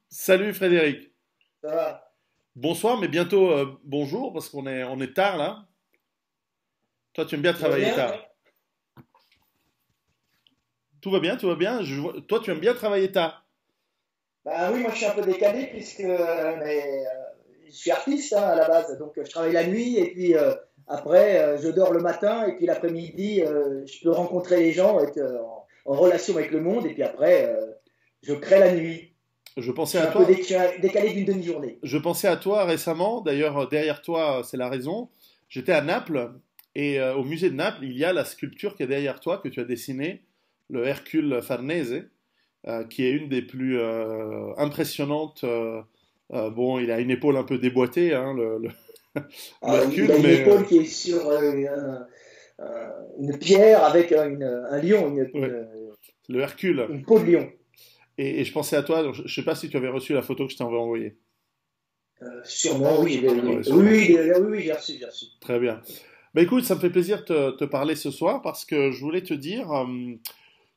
Salut Frédéric. Ça va? Bonsoir, mais bientôt bonjour parce qu'on est tard là. Toi, tu aimes bien Tu vas travailler bien? tard. Tout va bien, tout va bien. Toi, tu aimes bien travailler tard. Bah oui, moi je suis un peu décalé puisque je suis artiste hein, à la base, donc je travaille la nuit et puis après je dors le matin et puis l'après-midi je peux rencontrer les gens, être en relation avec le monde et puis après je crée la nuit. Je Je pensais suis à un peu toi. décalé d'une demi-journée. Je pensais à toi récemment. D'ailleurs, derrière toi, c'est la raison. J'étais à Naples et au musée de Naples, il y a la sculpture qui est derrière toi que tu as dessinée, le Hercule Farnese, qui est une des plus impressionnantes. Bon, il a une épaule un peu déboîtée, hein, le Ah, il Hercule, a une mais épaule qui est sur une pierre avec un lion, ouais, le Hercule. une peau de lion. Et je pensais à toi, donc je ne sais pas si tu avais reçu la photo que je t'avais envoyée. Sûrement, oui, Ouais, oui, sûrement. oui, oui, oui, j'ai reçu, j'ai reçu. Très bien. Bah écoute, ça me fait plaisir de te parler ce soir parce que je voulais te dire,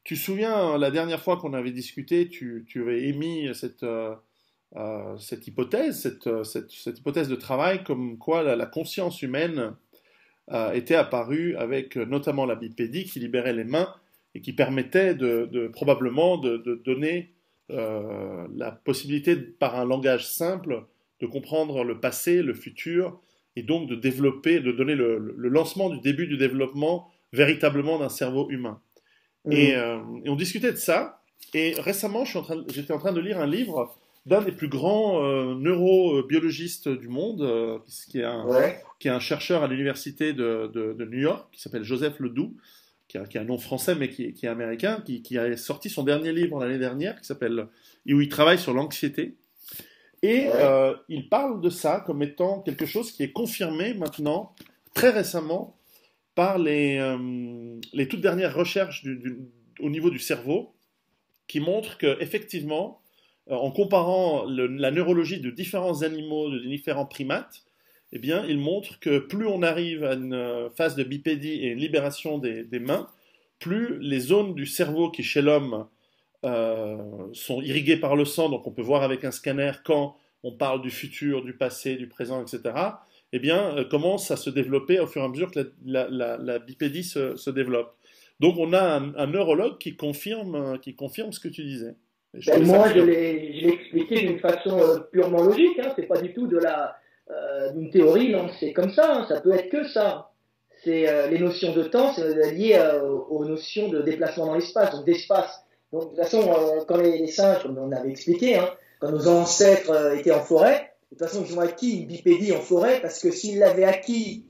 tu te souviens la dernière fois qu'on avait discuté, tu avais émis cette hypothèse, cette hypothèse de travail comme quoi la conscience humaine était apparue avec notamment la bipédie qui libérait les mains et qui permettait probablement de donner la possibilité, par un langage simple, de comprendre le passé, le futur, et donc de développer, de donner le lancement du début du développement véritablement d'un cerveau humain. Hum. Et on discutait de ça, et récemment j'étais en train de lire un livre d'un des plus grands neurobiologistes du monde, Ouais. qui est un chercheur à l'université de New York, qui s'appelle Joseph Ledoux, qui a un nom français mais qui est américain, qui a sorti son dernier livre l'année dernière, où il travaille sur l'anxiété. Et Ouais. il parle de ça comme étant quelque chose qui est confirmé maintenant, très récemment, par les toutes dernières recherches au niveau du cerveau, qui montrent qu'effectivement, en comparant la neurologie de différents animaux, de différents primates, eh bien, il montre que plus on arrive à une phase de bipédie et une libération des mains, plus les zones du cerveau qui, chez l'homme, sont irriguées par le sang, donc on peut voir avec un scanner quand on parle du futur, du passé, du présent, etc., eh bien, commence à se développer au fur et à mesure que la bipédie se développe. Donc on a un neurologue qui confirme ce que tu disais. Et je Ben, trouvais ça moi, très... je l'ai expliqué d'une façon purement logique. Hein. C'est pas du tout d'une théorie. Non, c'est comme ça. Hein. Ça peut être que ça. C'est les notions de temps, c'est lié aux notions de déplacement dans l'espace, donc d'espace. Donc de toute façon, quand les singes, comme on avait expliqué, hein, quand nos ancêtres étaient en forêt, de toute façon, ils ont acquis une bipédie en forêt parce que s'ils l'avaient acquis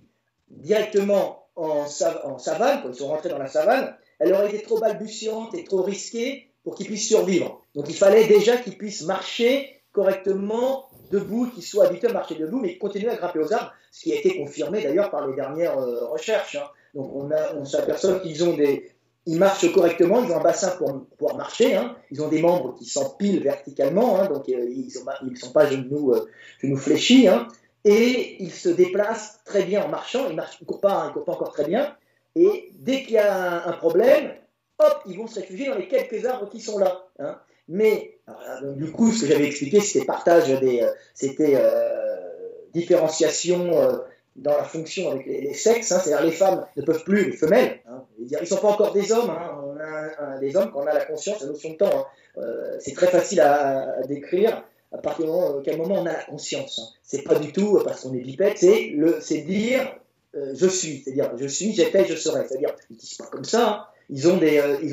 directement en savane, quand ils sont rentrés dans la savane, elle aurait été trop balbutiante et trop risquée pour qu'ils puissent survivre. Donc il fallait déjà qu'ils puissent marcher correctement debout, qu'ils soient habitués à marcher debout, mais continuer à grimper aux arbres, ce qui a été confirmé d'ailleurs par les dernières recherches. Hein. Donc on s'aperçoit qu'ils ont ils marchent correctement, ils ont un bassin pour pouvoir marcher, hein. Ils ont des membres qui s'empilent verticalement, hein, donc ils ne sont pas genoux fléchis, hein. Et ils se déplacent très bien en marchant, ils courent pas encore très bien, et dès qu'il y a un problème, hop, ils vont se réfugier dans les quelques arbres qui sont là. Hein. Mais donc, du coup, ce que j'avais expliqué, c'était c'était différenciation dans la fonction avec les sexes. Hein, c'est-à-dire les femmes ne peuvent plus, les femelles. Hein, ils ne sont pas encore des hommes. Hein, on a des hommes quand on a la conscience, la notion de temps. Hein, c'est très facile à décrire à partir du moment, quel moment on a la conscience. Hein. C'est pas du tout parce qu'on est bipède, c'est dire je suis, c'est-à-dire je suis, j'étais, je serai. C'est-à-dire ils disent pas comme ça. Hein. Ils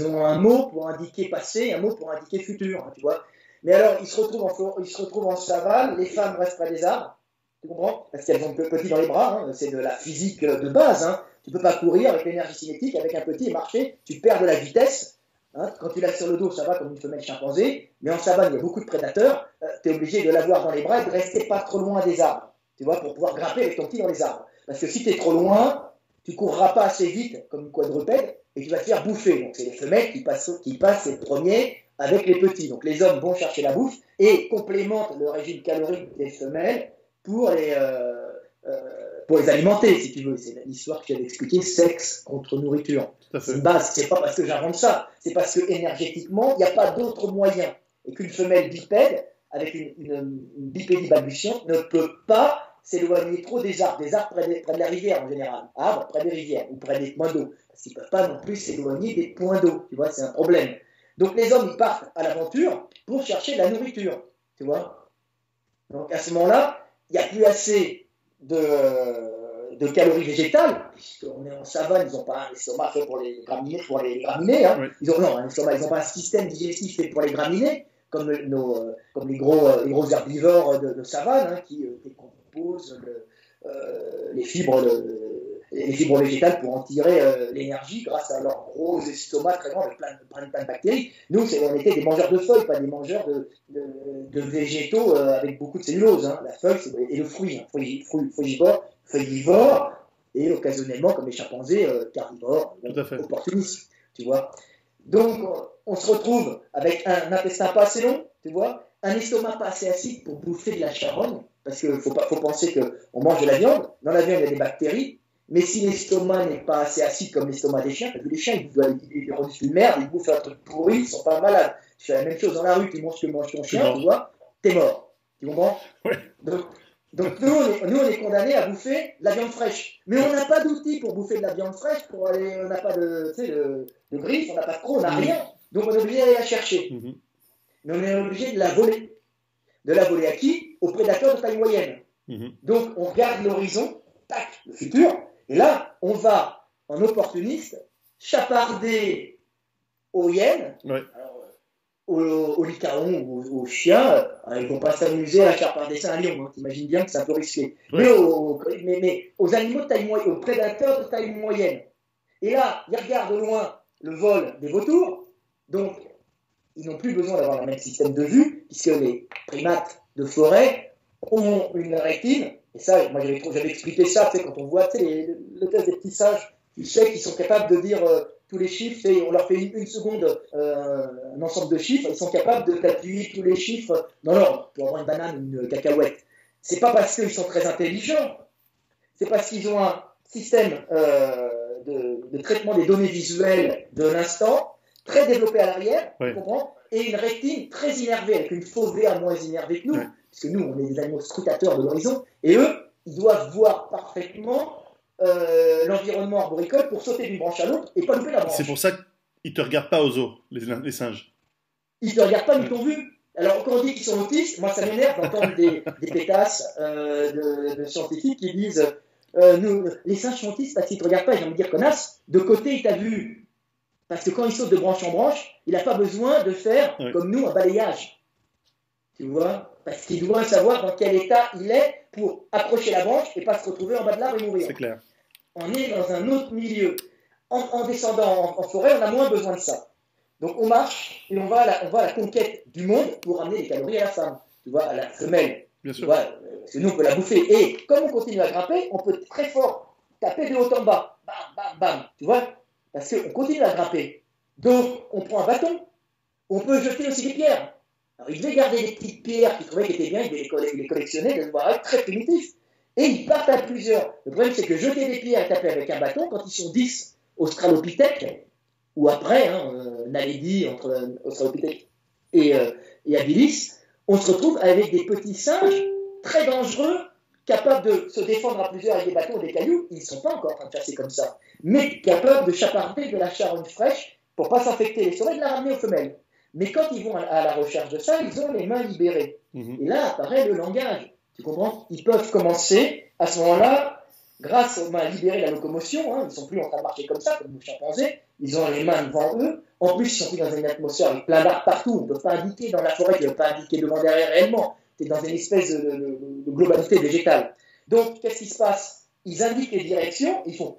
ont un mot pour indiquer passé, un mot pour indiquer futur, hein, tu vois. Mais alors, ils se retrouvent en savane, les femmes restent près des arbres, tu comprends? Parce qu'elles ont le petit dans les bras, hein, c'est de la physique de base. Hein. Tu ne peux pas courir avec l'énergie cinétique, avec un petit et marcher, tu perds de la vitesse. Hein. Quand tu l'as sur le dos, ça va comme une femelle chimpanzé, mais en savane, il y a beaucoup de prédateurs, tu es obligé de l'avoir dans les bras et de rester pas trop loin des arbres, tu vois, pour pouvoir grimper avec ton petit dans les arbres. Parce que si tu es trop loin, tu ne courras pas assez vite comme une quadrupède et tu vas te faire bouffer. Donc c'est les femelles qui passent les premiers avec les petits. Donc les hommes vont chercher la bouffe et complémentent le régime calorique des femelles pour pour les alimenter, si tu veux. C'est l'histoire que j'avais expliquée, sexe contre nourriture. Tout à C'est fait. une base, c'est pas parce que j'invente ça, c'est parce que énergétiquement, il n'y a pas d'autre moyen. et qu'une femelle bipède, avec une bipédie balbutiante, ne peut pas s'éloigner trop des arbres près de la rivière en général, arbres près des rivières ou près des points d'eau, parce qu'ils ne peuvent pas non plus s'éloigner des points d'eau, tu vois, c'est un problème. Donc les hommes, ils partent à l'aventure pour chercher de la nourriture, tu vois. Donc à ce moment-là, il n'y a plus assez de calories végétales, puisqu'on est en savane, ils n'ont pas un estomac fait pour les graminées, hein. Oui. Ils n'ont pas un système digestif fait pour les graminées, comme les gros herbivores de savane, hein, qui composent les fibres végétales pour en tirer l'énergie grâce à leurs gros estomacs très grands avec plein de bactéries. Nous, on était des mangeurs de feuilles, pas des mangeurs de végétaux avec beaucoup de cellulose. Hein. La feuille et le fruit, hein, frugivore, et occasionnellement, comme les chimpanzés, carnivores, opportunistes, tu vois. Donc, on se retrouve avec un intestin pas assez long, tu vois, un estomac pas assez acide pour bouffer de la charogne, parce qu'il faut penser qu'on mange de la viande. Dans la viande, il y a des bactéries, mais si l'estomac n'est pas assez acide comme l'estomac des chiens, parce que les chiens, ils produisent une merde, ils bouffent un truc pourri, ils ne sont pas malades. Tu fais la même chose dans la rue, tu manges ce que mange ton chien, tu vois, t'es mort. Tu comprends? Ouais. Donc nous, on est condamnés à bouffer de la viande fraîche. Mais on n'a pas d'outils pour bouffer de la viande fraîche, on n'a pas de griffes, on n'a pas de crocs, on n'a rien. Donc on est obligé d'aller la chercher. Mais on est obligé de la voler. De la voler à qui? Aux prédateurs de taille moyenne. Donc on regarde l'horizon, tac, le futur, et là, on va, en opportuniste, chaparder aux hyènes, aux lycaons ou aux chiens. Ils ne vont pas s'amuser à chaparder ça à un lion, hein. T'imagines bien que c'est un peu risqué. Mais aux animaux de taille moyenne, aux prédateurs de taille moyenne. Et là, ils regardent au loin le vol des vautours, donc ils n'ont plus besoin d'avoir le même système de vue, puisque les primates de forêt ont une rétine. Et ça, moi j'avais expliqué ça, tu sais, quand on voit le test des petits singes, tu sais qu'ils sont capables de dire tous les chiffres, et on leur fait une seconde un ensemble de chiffres, ils sont capables de t'appuyer tous les chiffres dans l'ordre, pour avoir une banane ou une cacahuète. C'est pas parce qu'ils sont très intelligents, c'est parce qu'ils ont un système de traitement des données visuelles de l'instant, très développé à l'arrière, tu comprends, et une rétine très innervée, avec une fovea moins innervée que nous, parce que nous, on est des animaux scrutateurs de l'horizon, et eux, ils doivent voir parfaitement l'environnement arboricole pour sauter d'une branche à l'autre et pas louper la branche. C'est pour ça qu'ils ne te regardent pas aux os, les singes. Ils ne te regardent pas, mais ils t'ont vu. Alors, quand on dit qu'ils sont autistes, moi, ça m'énerve d'entendre des pétasses de scientifiques qui disent les singes sont autistes parce qu'ils ne te regardent pas. Ils vont me dire, connasse, de côté, il t'a vu. Parce que quand il saute de branche en branche, il n'a pas besoin de faire, comme nous, un balayage. Tu vois? Parce qu'il doit savoir dans quel état il est pour approcher la branche et pas se retrouver en bas de l'arbre et mourir. C'est clair. On est dans un autre milieu. En descendant en forêt, on a moins besoin de ça. Donc on marche et on va à la conquête du monde pour ramener des calories à la femme, tu vois, à la femelle. Bien sûr. Vois, parce que nous, on peut la bouffer. Et comme on continue à grimper, on peut très fort taper de haut en bas. Bam, bam, bam. Tu vois? Parce qu'on continue à grimper. Donc, on prend un bâton. On peut jeter aussi des pierres. Alors, il devait garder des petites pierres qu'il trouvait qui étaient bien, il devait les collectionner, de devoir être très primitif. Et ils partent à plusieurs. Le problème, c'est que jeter des pierres et taper avec un bâton, quand ils sont 10 australopithèques, ou après, Naledi, entre australopithèque et habilis, on se retrouve avec des petits singes très dangereux, capables de se défendre à plusieurs avec des bâtons ou des cailloux. Ils ne sont pas encore en train de chasser comme ça, mais capables de chaparder de la charogne fraîche pour ne pas s'infecter les sauvages et de la ramener aux femelles. Mais quand ils vont à la recherche de ça, ils ont les mains libérées. Et là apparaît le langage. Tu comprends? Ils peuvent commencer, à ce moment-là, grâce aux mains libérées de la locomotion, ils ne sont plus en train de marcher comme ça, comme nos chimpanzés, ils ont les mains devant eux. En plus, ils sont plus dans une atmosphère avec plein d'arbres partout. On ne peut pas indiquer dans la forêt, tu ne peux pas indiquer devant derrière réellement. Tu es dans une espèce de globalité végétale. Donc, qu'est-ce qui se passe? Ils indiquent les directions, ils font.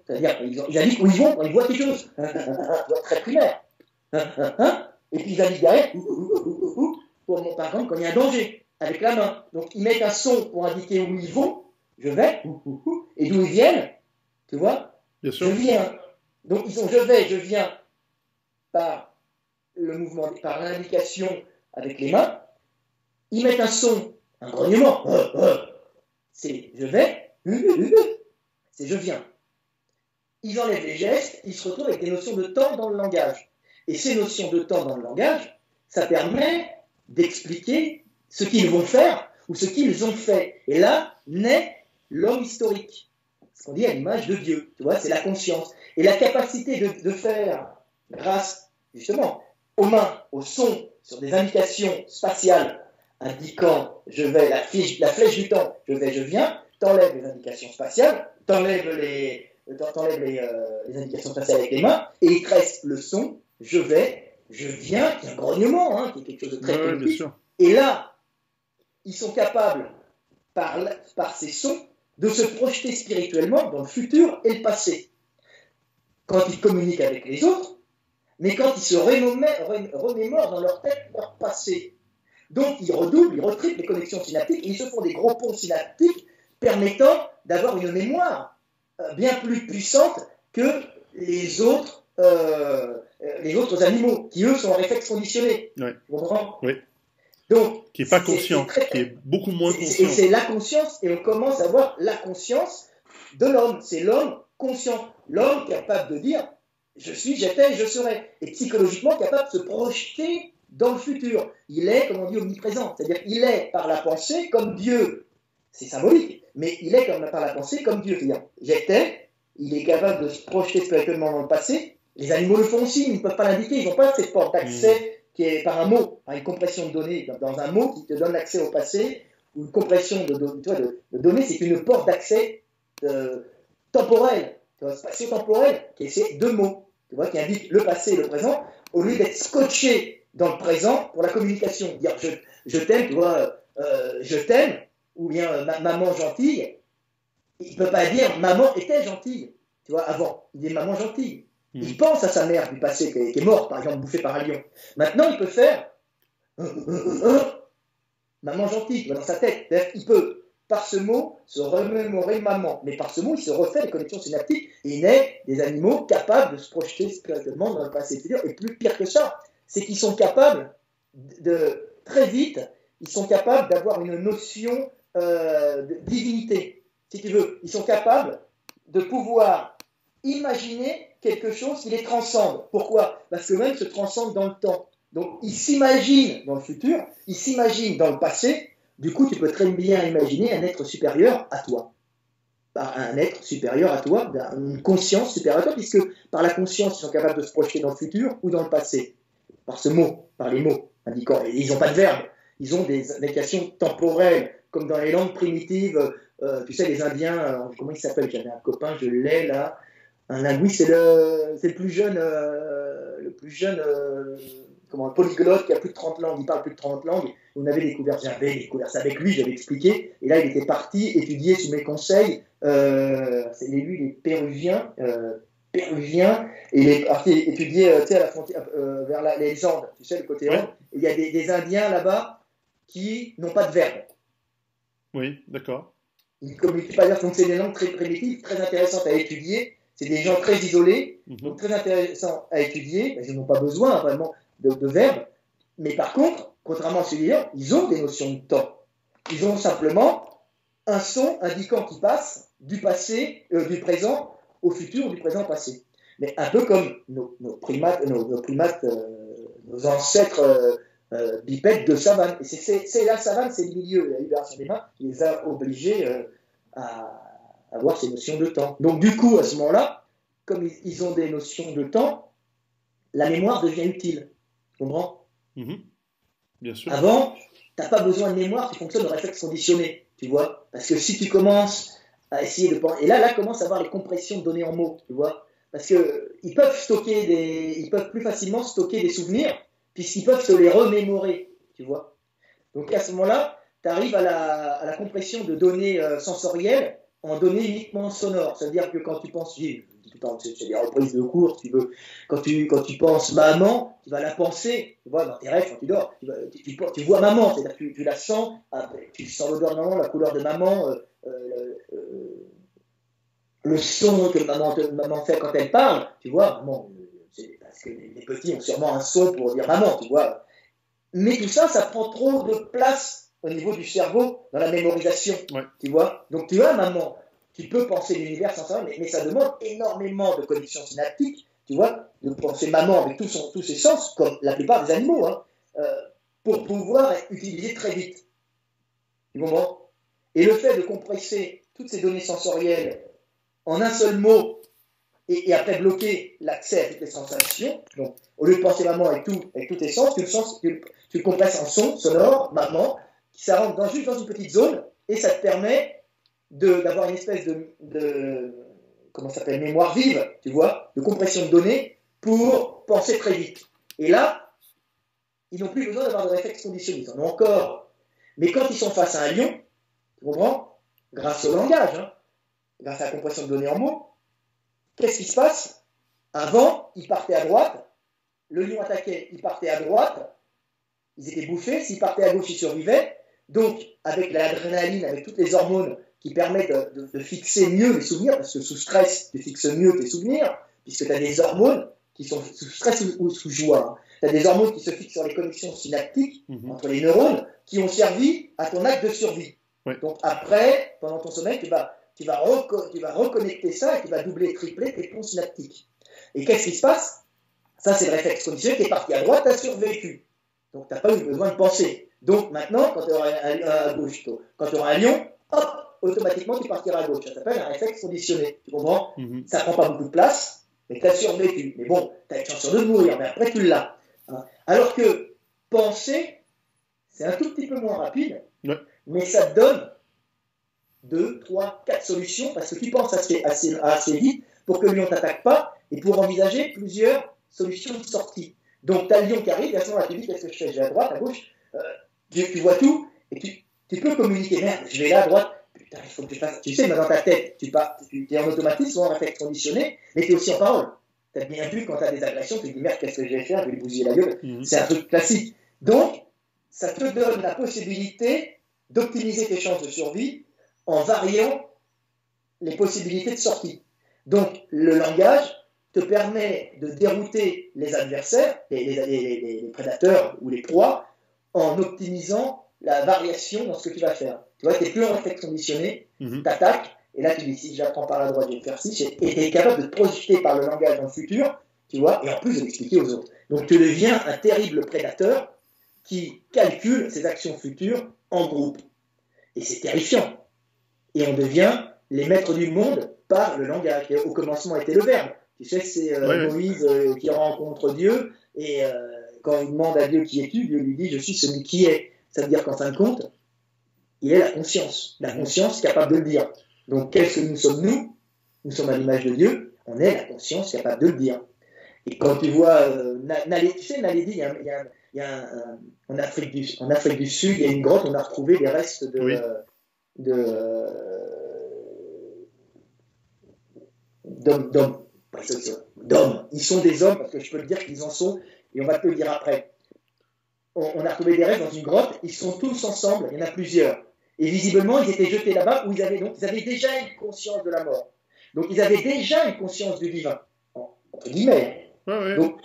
C'est-à-dire qu'ils indiquent où ils vont quand ils voient quelque chose. Très primaire. Et puis ils indiquent derrière, par exemple, quand il y a un danger, avec la main. Donc ils mettent un son pour indiquer où ils vont, je vais, et d'où ils viennent, tu vois? Bien sûr. Je viens. Donc ils ont je viens par le mouvement, par l'indication avec les mains. Ils mettent un son, un grognement, c'est je vais, c'est je viens. Ils enlèvent les gestes, ils se retrouvent avec des notions de temps dans le langage. Et ces notions de temps dans le langage, ça permet d'expliquer ce qu'ils vont faire ou ce qu'ils ont fait. Et là naît l'homme historique, ce qu'on dit à l'image de Dieu, tu vois, c'est la conscience. Et la capacité de faire, grâce justement aux mains, au son, sur des indications spatiales indiquant je vais, la flèche du temps, je vais, je viens, t'enlèves les indications spatiales, t'enlèves les indications spatiales avec les mains, et il te reste le son, je vais, je viens, qui est un grognement, hein, qui est quelque chose de très politique. Et là, ils sont capables, par ces sons, de se projeter spirituellement dans le futur et le passé. Quand ils communiquent avec les autres, mais quand ils se remémorent dans leur tête leur passé. Donc ils redoublent, ils retriplent les connexions synaptiques et ils se font des gros ponts synaptiques permettant d'avoir une mémoire bien plus puissante que les autres animaux, qui eux sont en réflexe conditionné. Oui. Vous comprenez ? Oui. Donc, qui n'est pas conscient, qui est beaucoup moins conscient. Et c'est la conscience, et on commence à voir la conscience de l'homme. C'est l'homme conscient, l'homme capable de dire je suis, j'étais, je serai, et psychologiquement capable de se projeter dans le futur. Il est, comme on dit, omniprésent, c'est-à-dire il est par la pensée comme Dieu. C'est symbolique, mais il est par la pensée comme Dieu. C'est-à-dire j'étais, il est capable de se projeter spirituellement dans le passé. Les animaux le font aussi, ils ne peuvent pas l'indiquer, ils n'ont pas cette porte d'accès qui est par un mot, par une compression de données, dans un mot qui te donne l'accès au passé, ou une compression de données, c'est une porte d'accès temporelle, spatio-temporelle, qui est ces deux mots, tu vois, qui indiquent le passé et le présent, au lieu d'être scotché dans le présent pour la communication. Dire je t'aime, tu vois, je t'aime, ou bien maman gentille, il ne peut pas dire maman était gentille, tu vois, avant, il dit maman gentille. Il pense à sa mère du passé qui est morte, par exemple, bouffée par un lion. Maintenant, il peut faire maman gentille, dans sa tête. Il peut, par ce mot, se remémorer maman. Mais par ce mot, il se refait les connexions synaptiques et il naît des animaux capables de se projeter spirituellement dans le passé. Et plus pire que ça, c'est qu'ils sont capables très vite, ils sont capables d'avoir une notion de divinité. Si tu veux, ils sont capables de pouvoir imaginer quelque chose qui les transcende. Pourquoi ? Parce que même se transcende dans le temps. Donc, ils s'imaginent dans le futur, ils s'imaginent dans le passé. Du coup, tu peux très bien imaginer un être supérieur à toi. Un être supérieur à toi, une conscience supérieure à toi, puisque par la conscience, ils sont capables de se projeter dans le futur ou dans le passé. Par ce mot, par les mots indiquant. Et ils n'ont pas de verbe. Ils ont des indications temporelles, comme dans les langues primitives. Tu sais, les Indiens, comment ils s'appellent ? J'avais un copain, je l'ai là. Un linguiste, c'est le plus jeune, polyglotte qui a plus de 30 langues, il parle plus de 30 langues. J'avais découvert ça avec lui, j'avais expliqué. Et là, il était parti étudier sous mes conseils. Lui, il est péruvien, et il est parti étudier à la frontière, vers les Andes, tu sais, le côté Andes. Il y a des Indiens là-bas qui n'ont pas de verbe. Oui, d'accord. Ils ne communiquent pas, donc c'est des langues très primitives, très intéressantes à étudier. C'est des gens très isolés, donc très intéressants à étudier. Ils n'ont pas besoin vraiment de verbes. Mais par contre, contrairement à celui-là, ils ont des notions de temps. Ils ont simplement un son indiquant qu'ils passent du passé, du présent au futur ou du présent au passé. Mais un peu comme nos primates, nos ancêtres bipèdes de savane. Et c'est la savane, c'est le milieu, la libération des mains, qui les a obligés à avoir ces notions de temps. Donc du coup, à ce moment-là, comme ils ont des notions de temps, la mémoire devient utile. Tu comprends ? Bien sûr. Avant, tu n'as pas besoin de mémoire, tu fonctionnes au réflexe conditionné, tu vois ? Parce que si tu commences à essayer de penser... Et là commence à avoir les compressions de données en mots, tu vois ? Parce qu'ils peuvent plus facilement stocker des souvenirs, puisqu'ils peuvent se les remémorer, tu vois ? Donc à ce moment-là, tu arrives à la compression de données sensorielles en données uniquement sonores. C'est-à-dire que quand tu penses, c'est des reprises de cours, tu veux, quand tu penses maman, tu vas la penser, tu vois, dans tes rêves, quand tu dors, tu vois maman, c'est-à-dire que tu la sens, tu sens l'odeur de maman, la couleur de maman, le son que maman fait quand elle parle, tu vois, maman, parce que les petits ont sûrement un son pour dire maman, tu vois. Mais tout ça, ça prend trop de place au niveau du cerveau, dans la mémorisation, tu vois. Donc tu as maman, tu peux penser l'univers sans ça, mais ça demande énormément de connexions synaptiques, tu vois, de penser maman avec tous ses sens, comme la plupart des animaux, hein. pour pouvoir être utilisé très vite. Tu comprends? Et le fait de compresser toutes ces données sensorielles en un seul mot et après bloquer l'accès à toutes les sensations, donc au lieu de penser vraiment avec tous tes sens, tu le compresses en son, sonore, maintenant, ça rentre juste dans une petite zone et ça te permet d'avoir une espèce de comment ça s'appelle, mémoire vive, tu vois, de compression de données pour penser très vite. Et là, ils n'ont plus besoin d'avoir de réflexes conditionnés, ils en ont encore. Mais quand ils sont face à un lion, tu comprends, grâce au langage, hein, grâce à la compression de données en mots, qu'est-ce qui se passe? Avant, ils partaient à droite, le lion attaquait, ils partaient à droite, ils étaient bouffés, s'ils partaient à gauche, ils survivaient. Donc, avec l'adrénaline, avec toutes les hormones qui permettent de fixer mieux les souvenirs, parce que sous stress, tu fixes mieux tes souvenirs, puisque tu as des hormones qui sont sous stress ou sous joie. Tu as des hormones qui se fixent sur les connexions synaptiques entre les neurones qui ont servi à ton acte de survie. Oui. Donc après, pendant ton sommeil, tu vas reconnecter ça et tu vas doubler, tripler tes ponts synaptiques. Et qu'est-ce qui se passe? Ça, c'est le réflexe conditionné qui est parti à droite, tu as survécu. Donc tu n'as pas eu besoin de penser. Donc maintenant, quand tu auras un lion, hop, automatiquement tu partiras à gauche. Ça s'appelle un réflexe conditionné. Tu comprends? Ça prend pas beaucoup de place, mais tu as survécu. Mais bon, tu as une chance sur deux de mourir, mais après tu l'as. Hein. Alors que penser, c'est un tout petit peu moins rapide, mais ça te donne 2, 3, 4 solutions parce que tu penses assez vite pour que le lion ne t'attaque pas et pour envisager plusieurs solutions de sortie. Donc tu as le lion qui arrive, et à ce moment-là tu dis qu'est-ce que je fais? Je vais à droite, à gauche, tu vois tout et tu peux communiquer. Merde, je vais là à droite. Putain, il faut que tu fasses. Tu sais, mais dans ta tête, tu es en automatisme ou en réflexe conditionné, mais tu es aussi en parole. Tu as bien vu quand tu as des agressions, tu te dis merde, qu'est-ce que je vais faire? Je vais lui bousiller la gueule. C'est un truc classique. Donc, ça te donne la possibilité d'optimiser tes chances de survie en variant les possibilités de sortie. Donc, le langage te permet de dérouter les adversaires, les prédateurs ou les proies, en optimisant la variation dans ce que tu vas faire. Tu vois, tu n'es plus en réflexe conditionné, tu attaques, et là tu dis si j'apprends par la droite, je vais faire ci, et tu es capable de te projeter par le langage dans le futur, tu vois, et en plus de l'expliquer aux autres. Donc tu deviens un terrible prédateur qui calcule ses actions futures en groupe. Et c'est terrifiant. Et on devient les maîtres du monde par le langage. Et au commencement était le verbe. Tu sais, c'est Moïse qui rencontre Dieu, et quand il demande à Dieu qui es-tu, Dieu lui dit je suis celui qui est. Ça veut dire qu'en fin de compte, il est la conscience capable de le dire. Donc qu'est-ce que nous sommes nous? Nous sommes à l'image de Dieu, on est la conscience capable de le dire. Et quand tu vois, tu sais, Naledi, en Afrique du Sud, il y a une grotte, on a retrouvé des restes d'hommes. Ils sont des hommes, parce que je peux te dire qu'ils en sont, et on va te le dire après. On a retrouvé des restes dans une grotte, ils sont tous ensemble, il y en a plusieurs. Et visiblement, ils étaient jetés là-bas où ils avaient déjà une conscience de la mort. Donc, ils avaient déjà une conscience du divin, entre guillemets. Donc,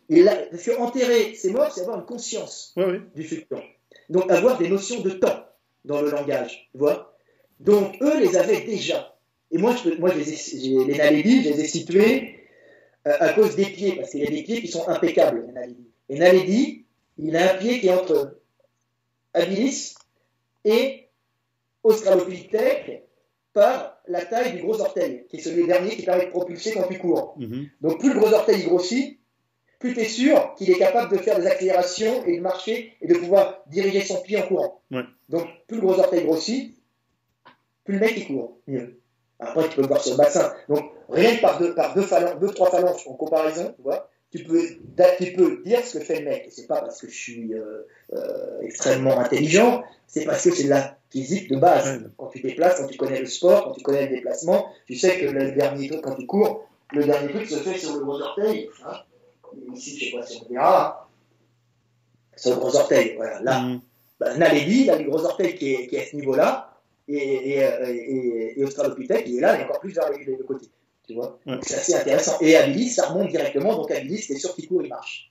parce que enterrer ces morts, c'est avoir une conscience du futur. Donc, avoir des notions de temps dans le langage, tu vois. Donc, eux les avaient déjà. Et moi les Naledi, je les ai situés à cause des pieds, parce qu'il y a des pieds qui sont impeccables, les Naledi. Et Naledi, il a un pied qui est entre habilis et australopithèque par la taille du gros orteil, qui est celui dernier qui permet de propulser quand tu cours. Donc plus le gros orteil grossit, plus tu es sûr qu'il est capable de faire des accélérations et de marcher et de pouvoir diriger son pied en courant. Donc plus le gros orteil grossit, plus le mec il court mieux. Après tu peux le voir sur le bassin. Donc rien que par deux, trois phalanges en comparaison, tu vois, tu peux dire ce que fait le mec. Et c'est pas parce que je suis extrêmement intelligent, c'est parce que c'est de la physique de base. Quand tu déplaces, quand tu connais le sport, quand tu connais le déplacement, tu sais que le dernier truc, quand tu cours, le dernier truc se fait sur le gros orteil. Hein. Ici, je sais pas si on verra. Sur le gros orteil, voilà. Là, Naledi, il a le gros orteil qui est à ce niveau-là, et Australopithèque, il est là, mais encore plus vers le côté. Tu vois, c'est assez intéressant. Et habilis, ça remonte directement, donc habilis, c'est sûr qu'il court, il marche.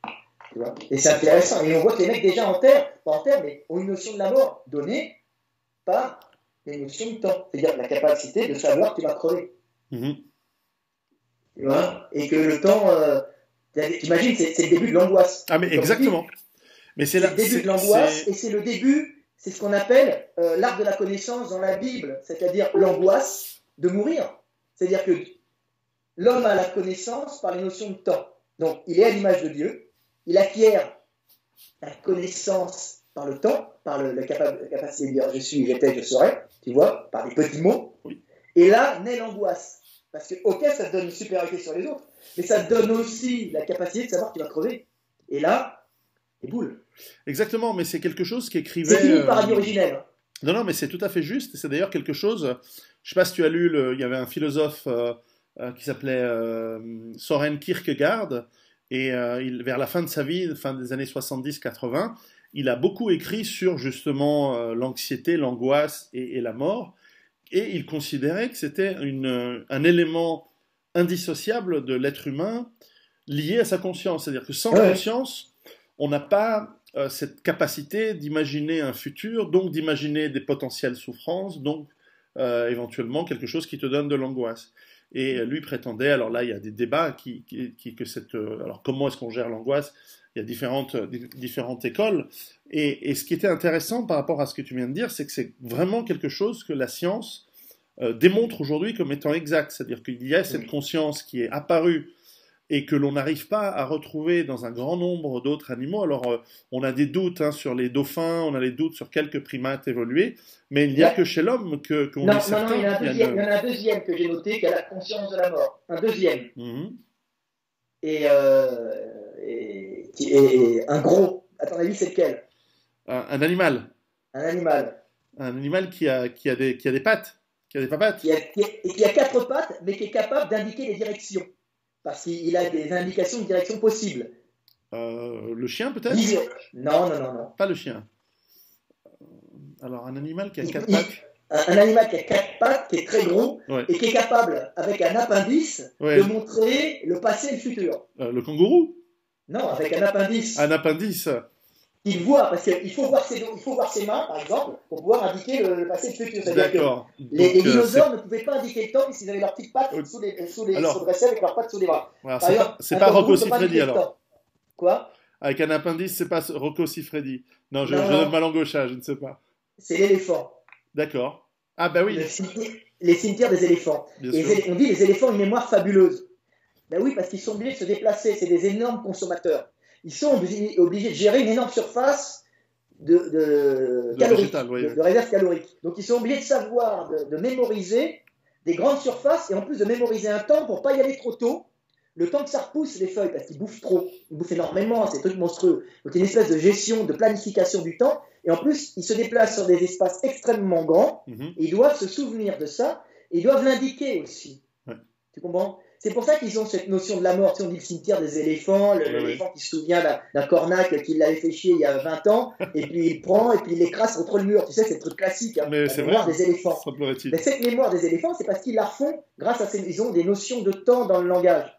Tu vois, et c'est intéressant. Et on voit que les mecs déjà pas en terre, mais ont une notion de la mort donnée par les notions de temps. C'est-à-dire la capacité de savoir que tu vas crever. Tu vois, et que le temps, t'imagines, c'est le début de l'angoisse. Ah, mais exactement. Mais C'est le début de l'angoisse et c'est le début, c'est ce qu'on appelle l'arbre de la connaissance dans la Bible, c'est-à-dire l'angoisse de mourir. C'est-à-dire que l'homme a la connaissance par les notions de temps. Donc, il est à l'image de Dieu, il acquiert la connaissance par le temps, par la capacité de dire je suis, j'étais, je serai, tu vois, par des petits mots. Oui. Et là naît l'angoisse. Parce que, ok, ça te donne une supériorité sur les autres, mais ça te donne aussi la capacité de savoir que tu vas crever. Et là, les boules. Exactement, mais c'est quelque chose qu'écrivait... C'est fini le paradis originel. Non, non, mais c'est tout à fait juste. C'est d'ailleurs quelque chose... Je ne sais pas si tu as lu, il y avait un philosophe qui s'appelait Soren Kierkegaard, et vers la fin de sa vie, fin des années 70-80, il a beaucoup écrit sur justement l'anxiété, l'angoisse et la mort, et il considérait que c'était un élément indissociable de l'être humain lié à sa conscience. C'est-à-dire que sans conscience, on n'a pas cette capacité d'imaginer un futur, donc d'imaginer des potentielles souffrances, donc éventuellement quelque chose qui te donne de l'angoisse. Et lui prétendait, alors là il y a des débats alors comment est-ce qu'on gère l'angoisse? Il y a différentes écoles. Et ce qui était intéressant par rapport à ce que tu viens de dire, c'est que c'est vraiment quelque chose que la science démontre aujourd'hui comme étant exact. C'est-à-dire qu'il y a cette conscience qui est apparue et que l'on n'arrive pas à retrouver dans un grand nombre d'autres animaux. Alors, on a des doutes sur les dauphins, on a des doutes sur quelques primates évolués, mais il n'y a que chez l'homme qu'on est certain. Non, il y en a un deuxième que j'ai noté qui a la conscience de la mort. Un deuxième. Et un gros. À ton avis, c'est lequel? Un animal. Un animal. Un animal qui a des pattes, qui a des papates. Qui a 4 pattes, mais qui est capable d'indiquer les directions. Parce qu'il a des indications de direction possibles. Le chien, peut-être? Non. Pas le chien. Alors, un animal qui a 4 pattes. Un animal qui a 4 pattes, qui est très gros, et qui est capable, avec un appendice, de montrer le passé et le futur. Le kangourou? Non, avec un appendice. Un appendice. Il voit, parce qu'il faut voir ses mains, par exemple, pour pouvoir indiquer le passé et le futur. D'accord. Les dinosaures ne pouvaient pas indiquer le temps puisqu'ils avaient leurs petites pattes se dressaient avec leurs pattes sous les bras. Voilà, c'est pas Rocco Siffredi alors. Quoi? Avec un appendice, c'est pas Rocco Siffredi. Non, je donne ma langue au chat, je ne sais pas. C'est l'éléphant. D'accord. Ah bah oui. Les cimetières des éléphants. On dit les éléphants ont une mémoire fabuleuse. Ben oui, parce qu'ils sont obligés de se déplacer. C'est des énormes consommateurs. Ils sont obligés de gérer une énorme surface de caloriques, de réserve calorique. Donc ils sont obligés de savoir, de mémoriser des grandes surfaces et en plus de mémoriser un temps pour ne pas y aller trop tôt, le temps que ça repousse les feuilles, parce qu'ils bouffent trop, ils bouffent énormément, c'est des trucs monstrueux. Donc il y a une espèce de gestion, de planification du temps, et en plus ils se déplacent sur des espaces extrêmement grands, et ils doivent se souvenir de ça, et ils doivent l'indiquer aussi. Tu comprends? C'est pour ça qu'ils ont cette notion de la mort. Tu sais, on dit le cimetière des éléphants, l'éléphant qui se souvient d'un cornac qui l'avait fait chier il y a 20 ans, et puis il prend, et puis il l'écrase contre le mur. Tu sais, c'est le truc classique, la mémoire des éléphants. Mais cette mémoire des éléphants, c'est parce qu'ils la font grâce à ils ont des notions de temps dans le langage.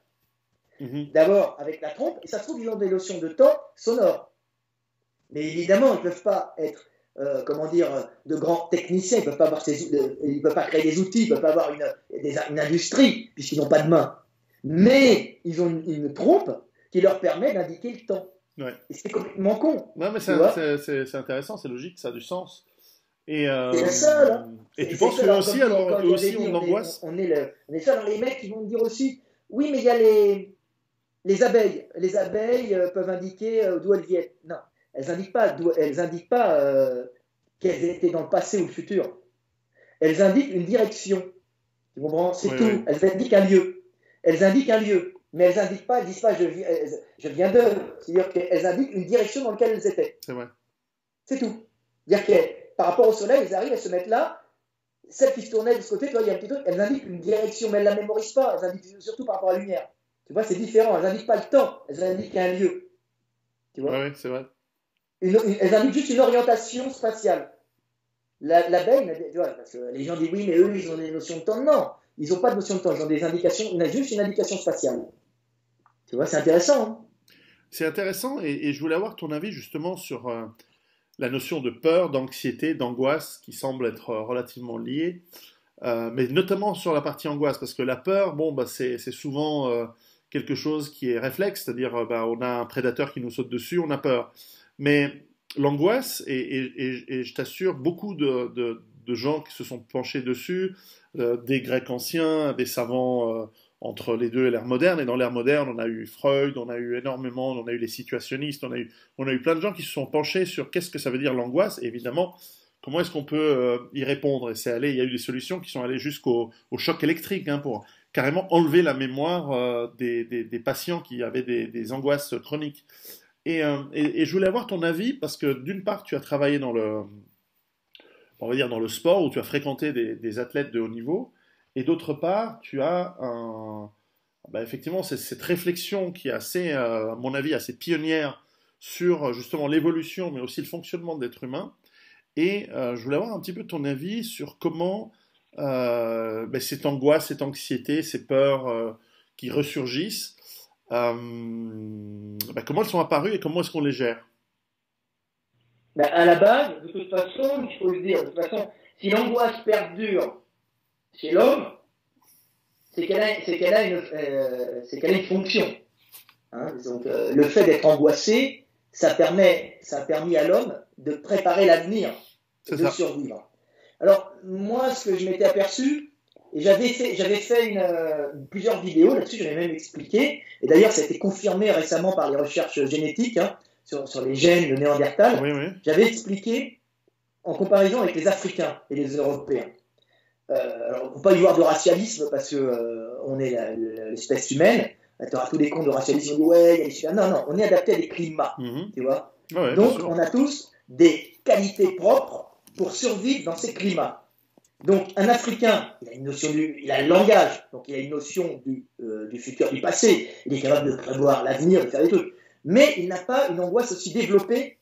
D'abord, avec la trompe, et ça se trouve, ils ont des notions de temps sonores. Mais évidemment, ils ne peuvent pas être de grands techniciens, ils ne peuvent pas créer des outils, ils ne peuvent pas avoir une industrie, puisqu'ils n'ont pas de main. Mais ils ont une trompe qui leur permet d'indiquer le temps. Et c'est complètement con. Non, mais c'est intéressant, c'est logique, ça a du sens. Et, c'est ça, là. Et tu penses qu'eux aussi, on angoisse? On est ça dans les mecs qui vont me dire aussi, oui, mais il y a les abeilles. Les abeilles peuvent indiquer d'où elles viennent. Non. Elles n'indiquent pas qu'elles étaient dans le passé ou le futur. Elles indiquent une direction. Tu comprends? C'est tout. Oui. Elles indiquent un lieu. Mais elles n'indiquent pas, elles disent pas je viens d'eux. C'est-à-dire qu'elles indiquent une direction dans laquelle elles étaient. C'est vrai. C'est tout. C'est-à-dire que par rapport au soleil, elles arrivent à se mettre là. Celle qui se tournait de ce côté, tu vois, il y a un petit truc, elles indiquent une direction, mais elles ne la mémorisent pas. Elles indiquent surtout par rapport à la lumière. Tu vois, c'est différent. Elles n'indiquent pas le temps. Elles indiquent un lieu. Tu vois? Oui, c'est vrai. Elles indiquent juste une orientation spatiale. L'abeille, tu vois, parce que les gens disent oui, mais eux, ils ont des notions de temps. Non, ils n'ont pas de notion de temps, ils ont des indications, juste une indication spatiale. Tu vois, c'est intéressant. Hein. C'est intéressant, et je voulais avoir ton avis justement sur la notion de peur, d'anxiété, d'angoisse, qui semble être relativement liée, mais notamment sur la partie angoisse, parce que la peur, c'est souvent quelque chose qui est réflexe, c'est-à-dire on a un prédateur qui nous saute dessus, on a peur. Mais l'angoisse, et je t'assure, beaucoup de gens qui se sont penchés dessus, des Grecs anciens, des savants entre les deux et l'ère moderne, et dans l'ère moderne, on a eu Freud, on a eu énormément, on a eu les situationnistes, on a eu plein de gens qui se sont penchés sur qu'est-ce que ça veut dire l'angoisse, et évidemment, comment est-ce qu'on peut y répondre. Et il y a eu des solutions qui sont allées jusqu'au choc électrique, hein, pour carrément enlever la mémoire des patients qui avaient des angoisses chroniques. Et je voulais avoir ton avis, parce que d'une part, tu as travaillé on va dire dans le sport, où tu as fréquenté des athlètes de haut niveau, et d'autre part, tu as effectivement cette réflexion qui est assez, à mon avis, assez pionnière sur justement l'évolution, mais aussi le fonctionnement de l'être humain. Et je voulais avoir un petit peu ton avis sur comment cette angoisse, cette anxiété, ces peurs qui ressurgissent, comment elles sont apparues et comment est-ce qu'on les gère? À la base, de toute façon, il faut le dire, de toute façon, si l'angoisse perdure chez l'homme, c'est qu'elle a une fonction. Hein. Donc, le fait d'être angoissé, ça a permis à l'homme de préparer l'avenir, de survivre. Alors, moi, ce que je m'étais aperçu, et j'avais fait plusieurs vidéos là-dessus, j'avais même expliqué, et d'ailleurs, ça a été confirmé récemment par les recherches génétiques, hein, sur les gènes de Néandertal. Oui, oui. J'avais expliqué en comparaison avec les Africains et les Européens. Alors, on ne peut pas y voir de racialisme parce que on est l'espèce humaine. Tu auras tous les comptes de racialisme. Ouais, non, on est adapté à des climats. Tu vois. Ouais, donc, on a tous des qualités propres pour survivre dans ces climats. Donc, un Africain, il a le langage, donc il a une notion du futur, du passé. Il est capable de prévoir l'avenir, de faire des trucs. Mais il n'a pas une angoisse aussi développée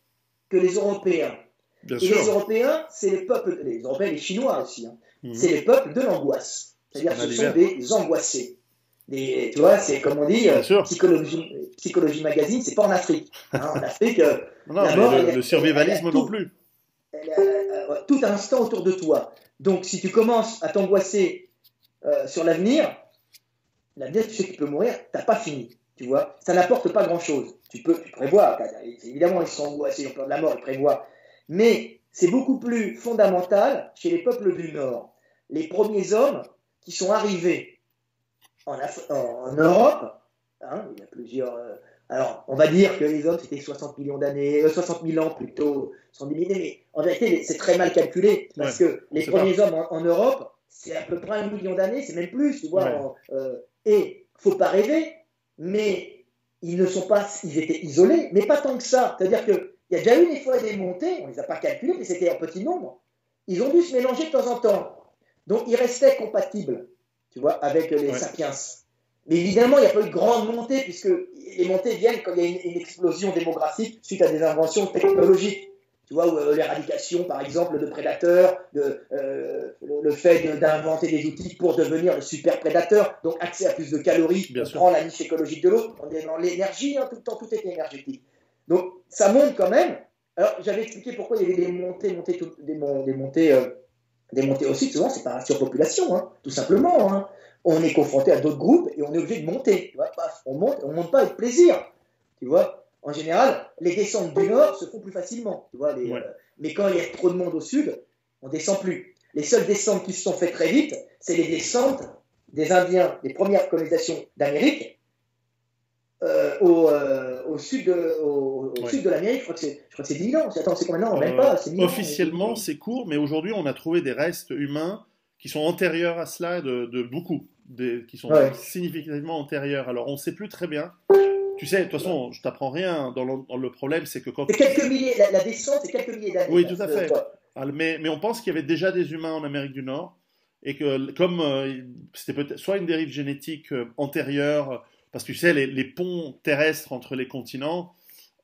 que les Européens. Bien et sûr. Les Européens, c'est les peuples, les Européens et les Chinois aussi, hein. C'est les peuples de l'angoisse. C'est-à-dire que ce sont des angoissés. Tu vois, c'est comme on dit, psychologie magazine, c'est pas en Afrique. Hein, en Afrique, non, mais le survivalisme non plus. Tout instant autour de toi. Donc, si tu commences à t'angoisser sur l'avenir, tu sais que tu peux mourir, t'as pas fini. Tu vois, ça n'apporte pas grand-chose. Tu prévois, évidemment, ils sont angoissés, ils ont peur de la mort, ils prévoient. Mais c'est beaucoup plus fondamental chez les peuples du Nord. Les premiers hommes qui sont arrivés en Europe, hein, il y a plusieurs. Alors, on va dire que les hommes, c'était 60 millions d'années, 60 000 ans plutôt, 110 000 années, mais en vérité, c'est très mal calculé, parce que les premiers hommes en Europe, c'est à peu près 1 million d'années, c'est même plus, tu vois. Et il ne faut pas rêver, mais ils étaient isolés, mais pas tant que ça. C'est-à-dire qu'il y a déjà eu des fois des montées, on ne les a pas calculées, mais c'était en petit nombre. Ils ont dû se mélanger de temps en temps. Donc, ils restaient compatibles, tu vois, avec les sapiens. Mais évidemment, il n'y a pas eu de grande montée, puisque les montées viennent quand il y a une explosion démographique suite à des inventions technologiques. Tu vois, l'éradication, par exemple, de prédateurs, le fait d'inventer des outils pour devenir le super prédateur, donc accès à plus de calories, on prend la niche écologique de l'autre, on est dans l'énergie, hein, tout le temps, tout est énergétique. Donc, ça monte quand même. Alors, j'avais expliqué pourquoi il y avait des montées aussi, souvent, c'est par surpopulation, hein, tout simplement. Hein. On est confronté à d'autres groupes et on est obligé de monter. Tu vois, on monte pas avec plaisir. Tu vois. En général, les descentes du nord se font plus facilement. Tu vois, mais quand il y a trop de monde au sud, on ne descend plus. Les seules descentes qui se sont faites très vite, c'est les descentes des Indiens, des premières colonisations d'Amérique, au sud de l'Amérique. Je crois que c'est 10 000 ans. Attends, c'est combien d'années? Même pas. Officiellement, c'est court, mais aujourd'hui, on a trouvé des restes humains qui sont antérieurs à cela de beaucoup, qui sont significativement antérieurs. Alors, on ne sait plus très bien. Tu sais, de toute façon, je t'apprends rien. Dans le problème, c'est que quand... C'est quelques milliers, la descente, c'est quelques milliers d'années. Oui, tout à fait. Mais on pense qu'il y avait déjà des humains en Amérique du Nord, et que comme c'était peut-être soit une dérive génétique antérieure, parce que tu sais, les ponts terrestres entre les continents,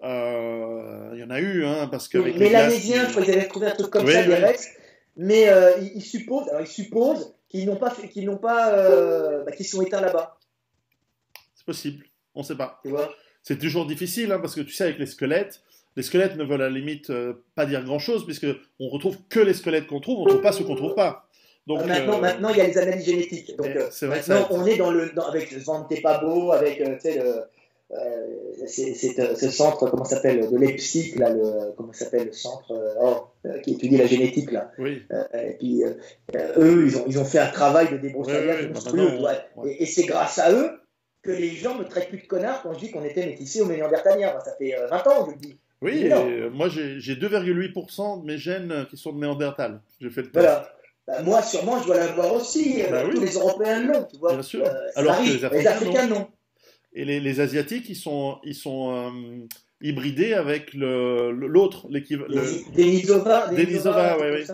il y en a eu, hein, parce que... Les Mélanésiens, je crois qu'ils avaient trouvé un truc comme ça, des restes, mais ils supposent qu'ils sont éteints là-bas. C'est possible. On ne sait pas. Tu vois, c'est toujours difficile, hein, parce que tu sais, avec les squelettes ne veulent à la limite pas dire grand-chose, puisqu'on retrouve que les squelettes qu'on trouve, on ne trouve pas ceux qu'on ne trouve pas. Donc, maintenant, il y a les analyses génétiques. Donc, c'est vrai maintenant, on est avec le Svante Pabo, avec ce centre, comment ça s'appelle, de Leipzig, là, comment ça s'appelle, le centre qui étudie la génétique, là. Oui. Et puis, eux, ils ont fait un travail de débroussaillage monstrueux. Et c'est grâce à eux que les gens me traitent plus de connard quand je dis qu'on était métissés aux Néandertaliens. Ça fait 20 ans que je le dis. Oui, et moi j'ai 2,8% de mes gènes qui sont de Néandertal. J'ai fait le test. Voilà. Bah, moi, sûrement, je dois l'avoir aussi. Tous les Européens l'ont, tu vois. Bien sûr. Alors que les Africains non. Et les Asiatiques, ils sont hybridés avec l'autre, l'équivalent. Denisova, oui.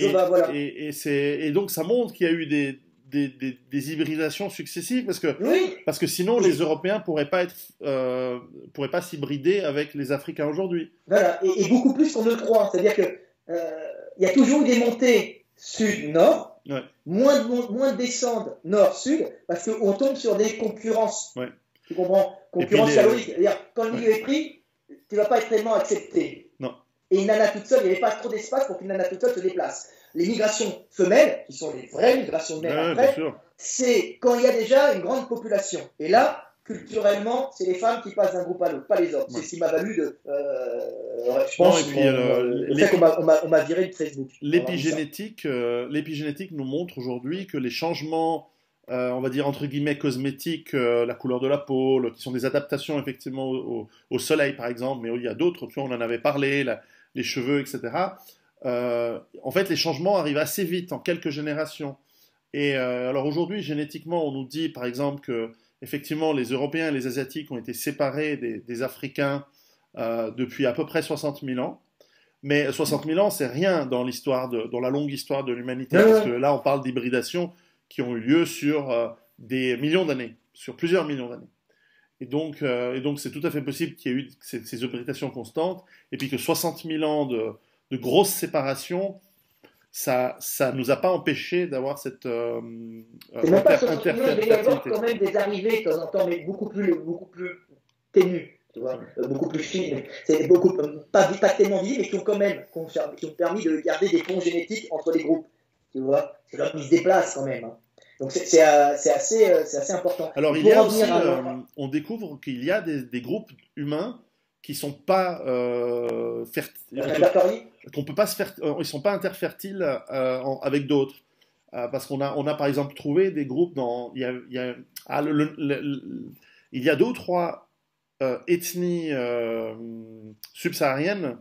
Voilà. Et donc ça montre qu'il y a eu des hybridations successives parce que sinon les Européens pourraient pas s'hybrider avec les Africains aujourd'hui. Voilà, et beaucoup plus qu'on ne le croit. C'est-à-dire que il y a toujours eu des montées sud-nord, moins de descentes nord-sud, parce qu'on tombe sur des concurrences. Ouais. Tu comprends? Concurrence calorique. C'est-à-dire quand le milieu est pris, tu ne vas pas être tellement accepté. Non. Et une nana toute seule, il n'y avait pas trop d'espace pour qu'une nana toute seule se déplace. Les migrations femelles, qui sont les vraies migrations femelles après, c'est quand il y a déjà une grande population. Et là, culturellement, c'est les femmes qui passent d'un groupe à l'autre, pas les hommes. C'est ce qui m'a valu de. Je pense qu'on m'a viré de Facebook. L'épigénétique nous montre aujourd'hui que les changements, on va dire entre guillemets cosmétiques, la couleur de la peau, qui sont des adaptations effectivement au soleil par exemple, mais il y a d'autres, tu vois, on en avait parlé, les cheveux, etc. En fait, les changements arrivent assez vite, en quelques générations. Et alors aujourd'hui, génétiquement, on nous dit par exemple que effectivement, les Européens et les Asiatiques ont été séparés des Africains depuis à peu près 60 000 ans. Mais 60 000 ans, c'est rien dans la longue histoire de l'humanité, parce que là, on parle d'hybridations qui ont eu lieu sur des millions d'années, sur plusieurs millions d'années. Et donc, c'est tout à fait possible qu'il y ait eu ces hybridations constantes, et puis que 60 000 ans de grosses séparations, ça nous a pas empêché d'avoir cette interfertilité. Il y a quand même des arrivées de temps en temps, mais beaucoup plus ténues, tu vois, beaucoup plus fines. C'est pas tellement vives, mais qui ont permis de garder des ponts génétiques entre les groupes, tu vois. C'est là qu'ils se déplacent quand même. Hein. Donc c'est assez important. Alors on découvre qu'il y a des groupes humains qui sont pas qu'on peut pas ils sont pas interfertiles avec d'autres, parce qu'on a par exemple trouvé des groupes il y a 2 ou 3 ethnies subsahariennes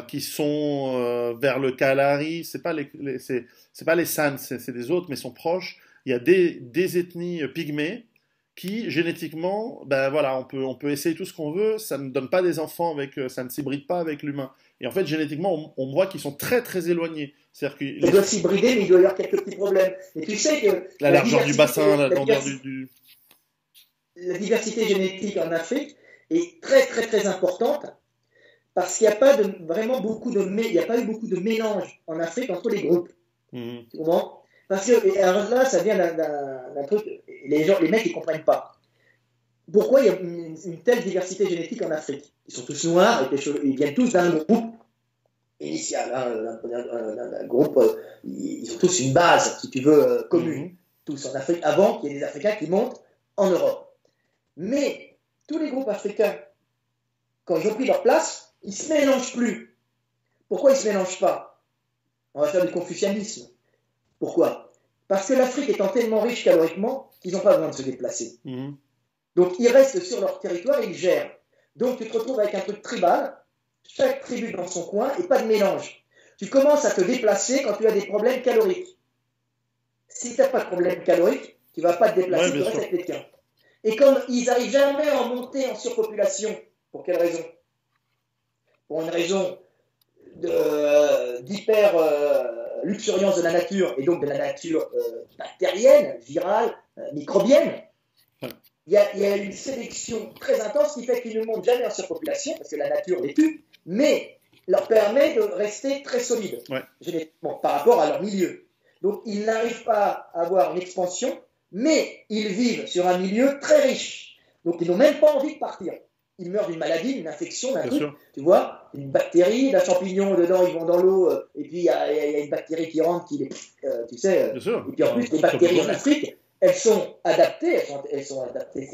qui sont vers le Kalahari, c'est pas les San, c'est des autres, mais sont proches. Il y a des ethnies pygmées qui, génétiquement, ben voilà, on peut essayer tout ce qu'on veut, ça ne donne pas des enfants ça ne s'hybride pas avec l'humain. Et en fait, génétiquement, on voit qu'ils sont très très éloignés. C'est-à-dire qu'ils doivent s'hybrider, mais il doit y avoir quelques petits problèmes. Et tu sais que la largeur du bassin, la longueur la diversité génétique en Afrique est très très très importante, parce qu'il n'y a pas vraiment beaucoup il n'y a pas eu beaucoup de mélange en Afrique entre les groupes. Tu comprends? Parce que alors là, ça vient d'un truc, les mecs ils comprennent pas. Pourquoi il y a une telle diversité génétique en Afrique? Ils sont tous noirs, ils viennent tous d'un groupe initial, d'un groupe, ils ont tous une base, si tu veux, commune, tous en Afrique, avant qu'il y ait des Africains qui montent en Europe. Mais tous les groupes africains, quand ils ont pris leur place, ils ne se mélangent plus. Pourquoi ils ne se mélangent pas? On va faire du confucianisme. Pourquoi? Parce que l'Afrique étant tellement riche caloriquement qu'ils n'ont pas besoin de se déplacer. Donc ils restent sur leur territoire et ils gèrent. Donc tu te retrouves avec un truc tribal, chaque tribu dans son coin et pas de mélange. Tu commences à te déplacer quand tu as des problèmes caloriques. Si tu n'as pas de problème calorique, tu ne vas pas te déplacer, tu restes avec les tiens. Et comme ils n'arrivent jamais à monter en surpopulation, pour quelle raison? Pour une raison d'hyper luxuriance de la nature, et donc de la nature bactérienne, virale, microbienne. Il y a une sélection très intense qui fait qu'ils ne montent jamais en surpopulation, parce que la nature les tue, mais leur permet de rester très solides, par rapport à leur milieu. Donc ils n'arrivent pas à avoir une expansion, mais ils vivent sur un milieu très riche. Donc ils n'ont même pas envie de partir. Ils meurent d'une maladie, d'une infection, d'un truc, tu vois, une bactérie, d'un champignon, dedans, ils vont dans l'eau, et puis il y a une bactérie qui rentre, tu sais, et puis en plus, les bactéries en Afrique, elles sont adaptées, c'est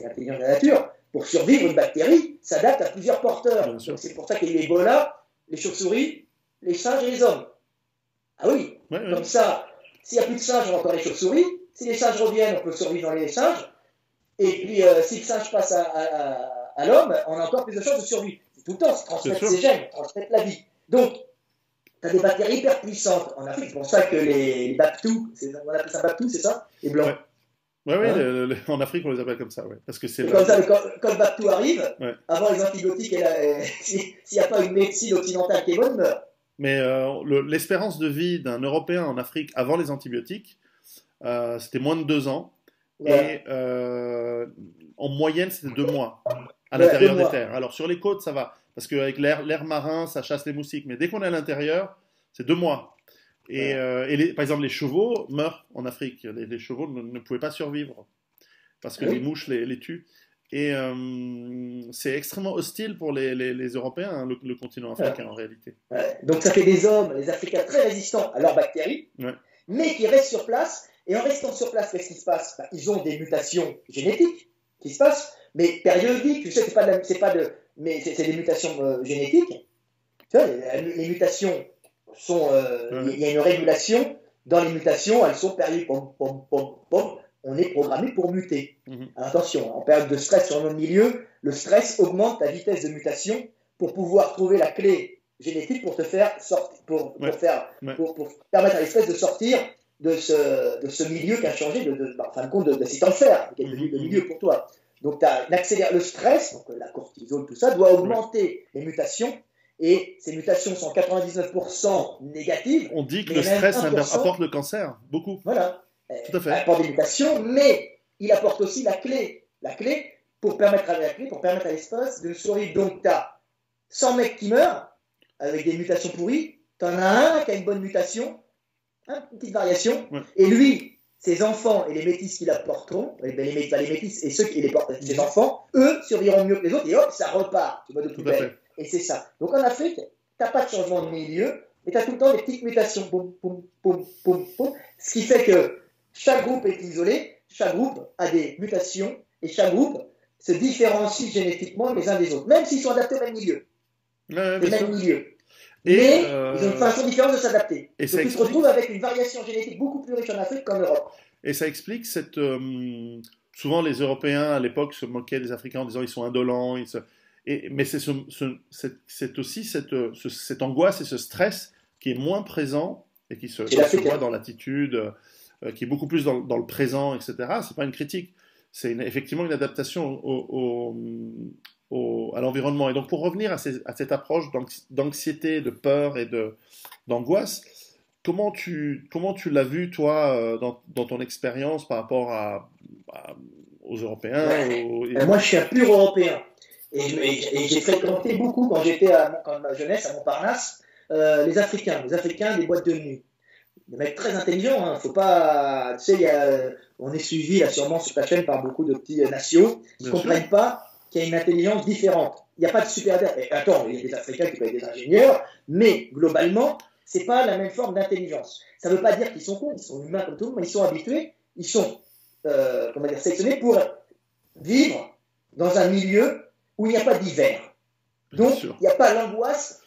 l'intelligence de la nature, pour survivre, une bactérie s'adapte à plusieurs porteurs. C'est pour ça qu'il y a eu Ebola, les chauves-souris, les singes et les hommes. Ah oui, comme ça, s'il n'y a plus de singes, on a encore les chauves-souris. Si les singes reviennent, on peut survivre dans les singes. Et puis, si le singe passe à l'homme, on a encore plus de chances de survie. C'est tout le temps, c'est transmettre ses gènes, transmettre la vie. Donc, tu as des bactéries hyper puissantes en Afrique. C'est pour ça que les baptous, on appelle ça baptous, c'est ça? Les blancs. Oui, en Afrique, on les appelle comme ça. Ouais. Parce que c'est comme ça, quand le baptou arrive, avant les antibiotiques, s'il n'y a pas une médecine occidentale qui est bonne, meurt. Mais l'espérance de vie d'un Européen en Afrique avant les antibiotiques, c'était moins de 2 ans. Ouais. Et en moyenne, c'était 2 mois à l'intérieur des terres. Alors sur les côtes, ça va. Parce qu'avec l'air marin, ça chasse les moustiques. Mais dès qu'on est à l'intérieur, c'est 2 mois. Et, par exemple, les chevaux meurent en Afrique. Les chevaux ne pouvaient pas survivre parce que les mouches les tuent. Et c'est extrêmement hostile pour les Européens, hein, le continent africain en réalité. Donc ça fait des hommes, les Africains, très résistants à leurs bactéries, mais qui restent sur place. Et en restant sur place, qu'est-ce qui se passe? Ils ont des mutations génétiques qui se passent, mais périodiques. Tu sais, mais c'est des mutations génétiques. Tu vois, les mutations sont, il y a une régulation dans les mutations. Elles sont périodiques. On est programmé pour muter. Alors, attention, en période de stress sur notre milieu, le stress augmente ta vitesse de mutation pour pouvoir trouver la clé génétique pour te faire sortir, pour permettre à l'espèce de sortir de ce milieu qui a changé, en fin de compte, de cet enfer qui est devenu le milieu pour toi. Donc, le stress, donc la cortisol, tout ça, doit augmenter les mutations. Et ces mutations sont 99% négatives. On dit que le stress apporte le cancer, beaucoup. Voilà. Tout à fait. Il apporte des mutations, mais il apporte aussi la clé. La clé pour permettre à l'espace de survivre. Donc, tu as 100 mecs qui meurent avec des mutations pourries. Tu en as un qui a une bonne mutation, une petite variation, et lui, ses enfants et les métis qui l'apporteront, les métis et ceux qui les portent, ses enfants, eux survivront mieux que les autres, et hop, ça repart, tu vois, de plus belle. Et c'est ça. Donc en Afrique, tu n'as pas de changement de milieu, mais tu as tout le temps des petites mutations, boum, boum, boum, boum, boum, ce qui fait que chaque groupe est isolé, chaque groupe a des mutations, et chaque groupe se différencie génétiquement les uns des autres, même s'ils sont adaptés au même milieu. Les mêmes milieux. Mais ils ont une façon différente de s'adapter. Donc ils se retrouvent avec une variation génétique beaucoup plus riche en Afrique qu'en Europe. Et ça explique cette... souvent les Européens à l'époque se moquaient des Africains en disant ils sont indolents. Mais c'est aussi cette angoisse et ce stress qui est moins présent et qui se voit dans l'attitude, qui est beaucoup plus dans le présent, etc. C'est pas une critique. C'est effectivement une adaptation à l'environnement. Et donc, pour revenir à cette approche d'anxiété, de peur et d'angoisse, comment tu l'as vu, toi, dans ton expérience par rapport aux Européens Moi, je suis un pur Européen. Et j'ai fréquenté beaucoup, quand j'étais dans ma jeunesse, à Montparnasse, les Africains, des boîtes de nuit. Des mecs très intelligents, hein. Faut pas... Tu sais, on est suivi, là, sûrement, sur ta chaîne par beaucoup de petits nationaux qui ne comprennent pas qu'il y a une intelligence différente. Il n'y a pas de super... Attends, il y a des Africains qui peuvent être des ingénieurs, mais globalement, ce n'est pas la même forme d'intelligence. Ça ne veut pas dire qu'ils sont cons, ils sont humains comme tout le monde, mais ils sont habitués, ils sont sélectionnés pour vivre dans un milieu où il n'y a pas d'hiver. Donc, il n'y a pas l'angoisse